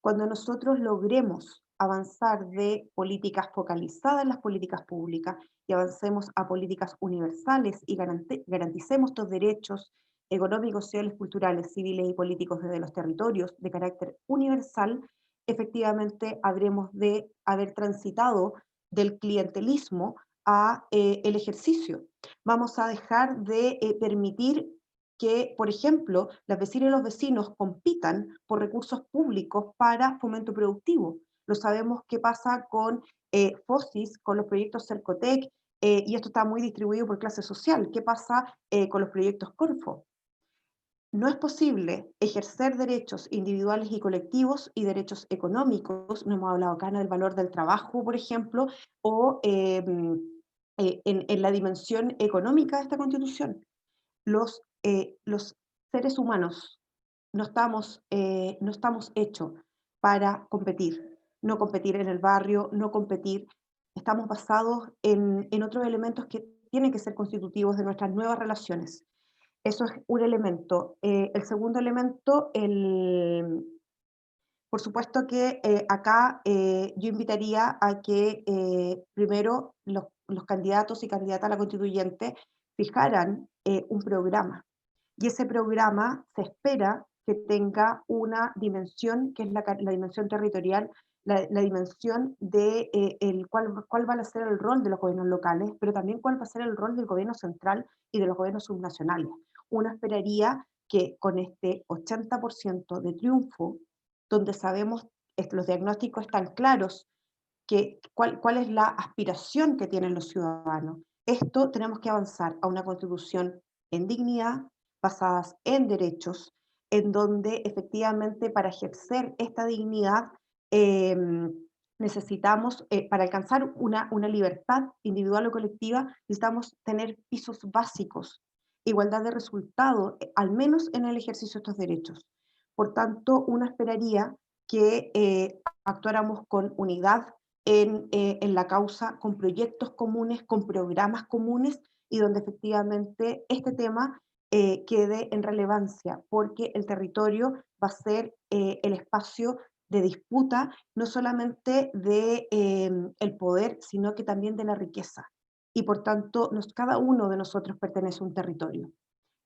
Cuando nosotros logremos avanzar de políticas focalizadas en las políticas públicas y avancemos a políticas universales y garanticemos estos derechos económicos, sociales, culturales, civiles y políticos desde los territorios de carácter universal, efectivamente habremos de haber transitado del clientelismo a el ejercicio. Vamos a dejar de permitir que, por ejemplo, las vecinas y los vecinos compitan por recursos públicos para fomento productivo. Lo sabemos qué pasa con FOSIS, con los proyectos Cercotec, y esto está muy distribuido por clase social. ¿Qué pasa con los proyectos Corfo? No es posible ejercer derechos individuales y colectivos y derechos económicos, no hemos hablado acá del valor del trabajo, por ejemplo, o en la dimensión económica de esta Constitución. Los seres humanos no estamos hechos para competir, no competir en el barrio, no competir, estamos basados en otros elementos que tienen que ser constitutivos de nuestras nuevas relaciones. Eso es un elemento. El segundo elemento, Por supuesto que acá yo invitaría a que primero los candidatos y candidatas a la constituyente fijaran un programa. Y ese programa se espera que tenga una dimensión, que es la dimensión territorial, la dimensión de cuál va a ser el rol de los gobiernos locales, pero también cuál va a ser el rol del gobierno central y de los gobiernos subnacionales. Uno esperaría que con este 80% de triunfo, donde sabemos, los diagnósticos están claros, cuál es la aspiración que tienen los ciudadanos. Esto tenemos que avanzar a una constitución en dignidad, basadas en derechos, en donde efectivamente para ejercer esta dignidad eh, necesitamos, para alcanzar una libertad individual o colectiva, necesitamos tener pisos básicos, igualdad de resultado, al menos en el ejercicio de estos derechos. Por tanto, uno esperaría que actuáramos con unidad en la causa, con proyectos comunes, con programas comunes, y donde efectivamente este tema quede en relevancia, porque el territorio va a ser el espacio de disputa, no solamente de el poder, sino que también de la riqueza. Y por tanto, cada uno de nosotros pertenece a un territorio.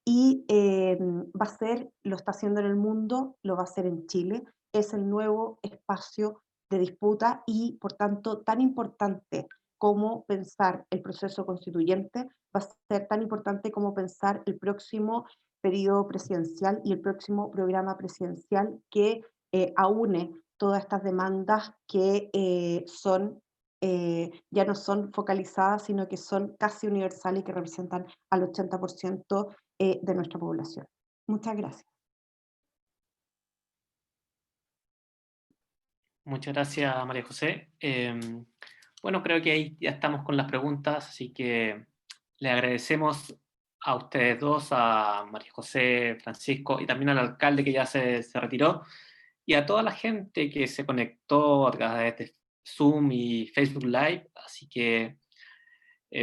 Y va a ser, lo está haciendo en el mundo, lo va a hacer en Chile, es el nuevo espacio de disputa y por tanto tan importante como pensar el proceso constituyente, va a ser tan importante como pensar el próximo periodo presidencial y el próximo programa presidencial que aúne todas estas demandas que ya no son focalizadas, sino que son casi universales y que representan al 80% de nuestra población. Muchas gracias. Muchas gracias, María José. Bueno, creo que ahí ya estamos con las preguntas, así que le agradecemos a ustedes dos, a María José, Francisco, y también al alcalde que ya se retiró, y a toda la gente que se conectó a través de Zoom y Facebook Live. Así que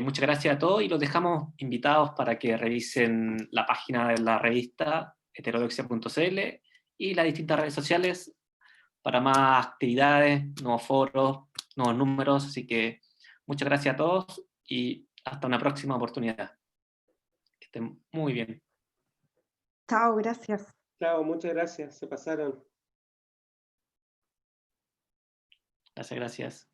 muchas gracias a todos y los dejamos invitados para que revisen la página de la revista heterodoxia.cl y las distintas redes sociales para más actividades, nuevos foros, nuevos números. Así que muchas gracias a todos y hasta una próxima oportunidad. Que estén muy bien. Chao, gracias. Chao, muchas gracias, se pasaron. Gracias, gracias.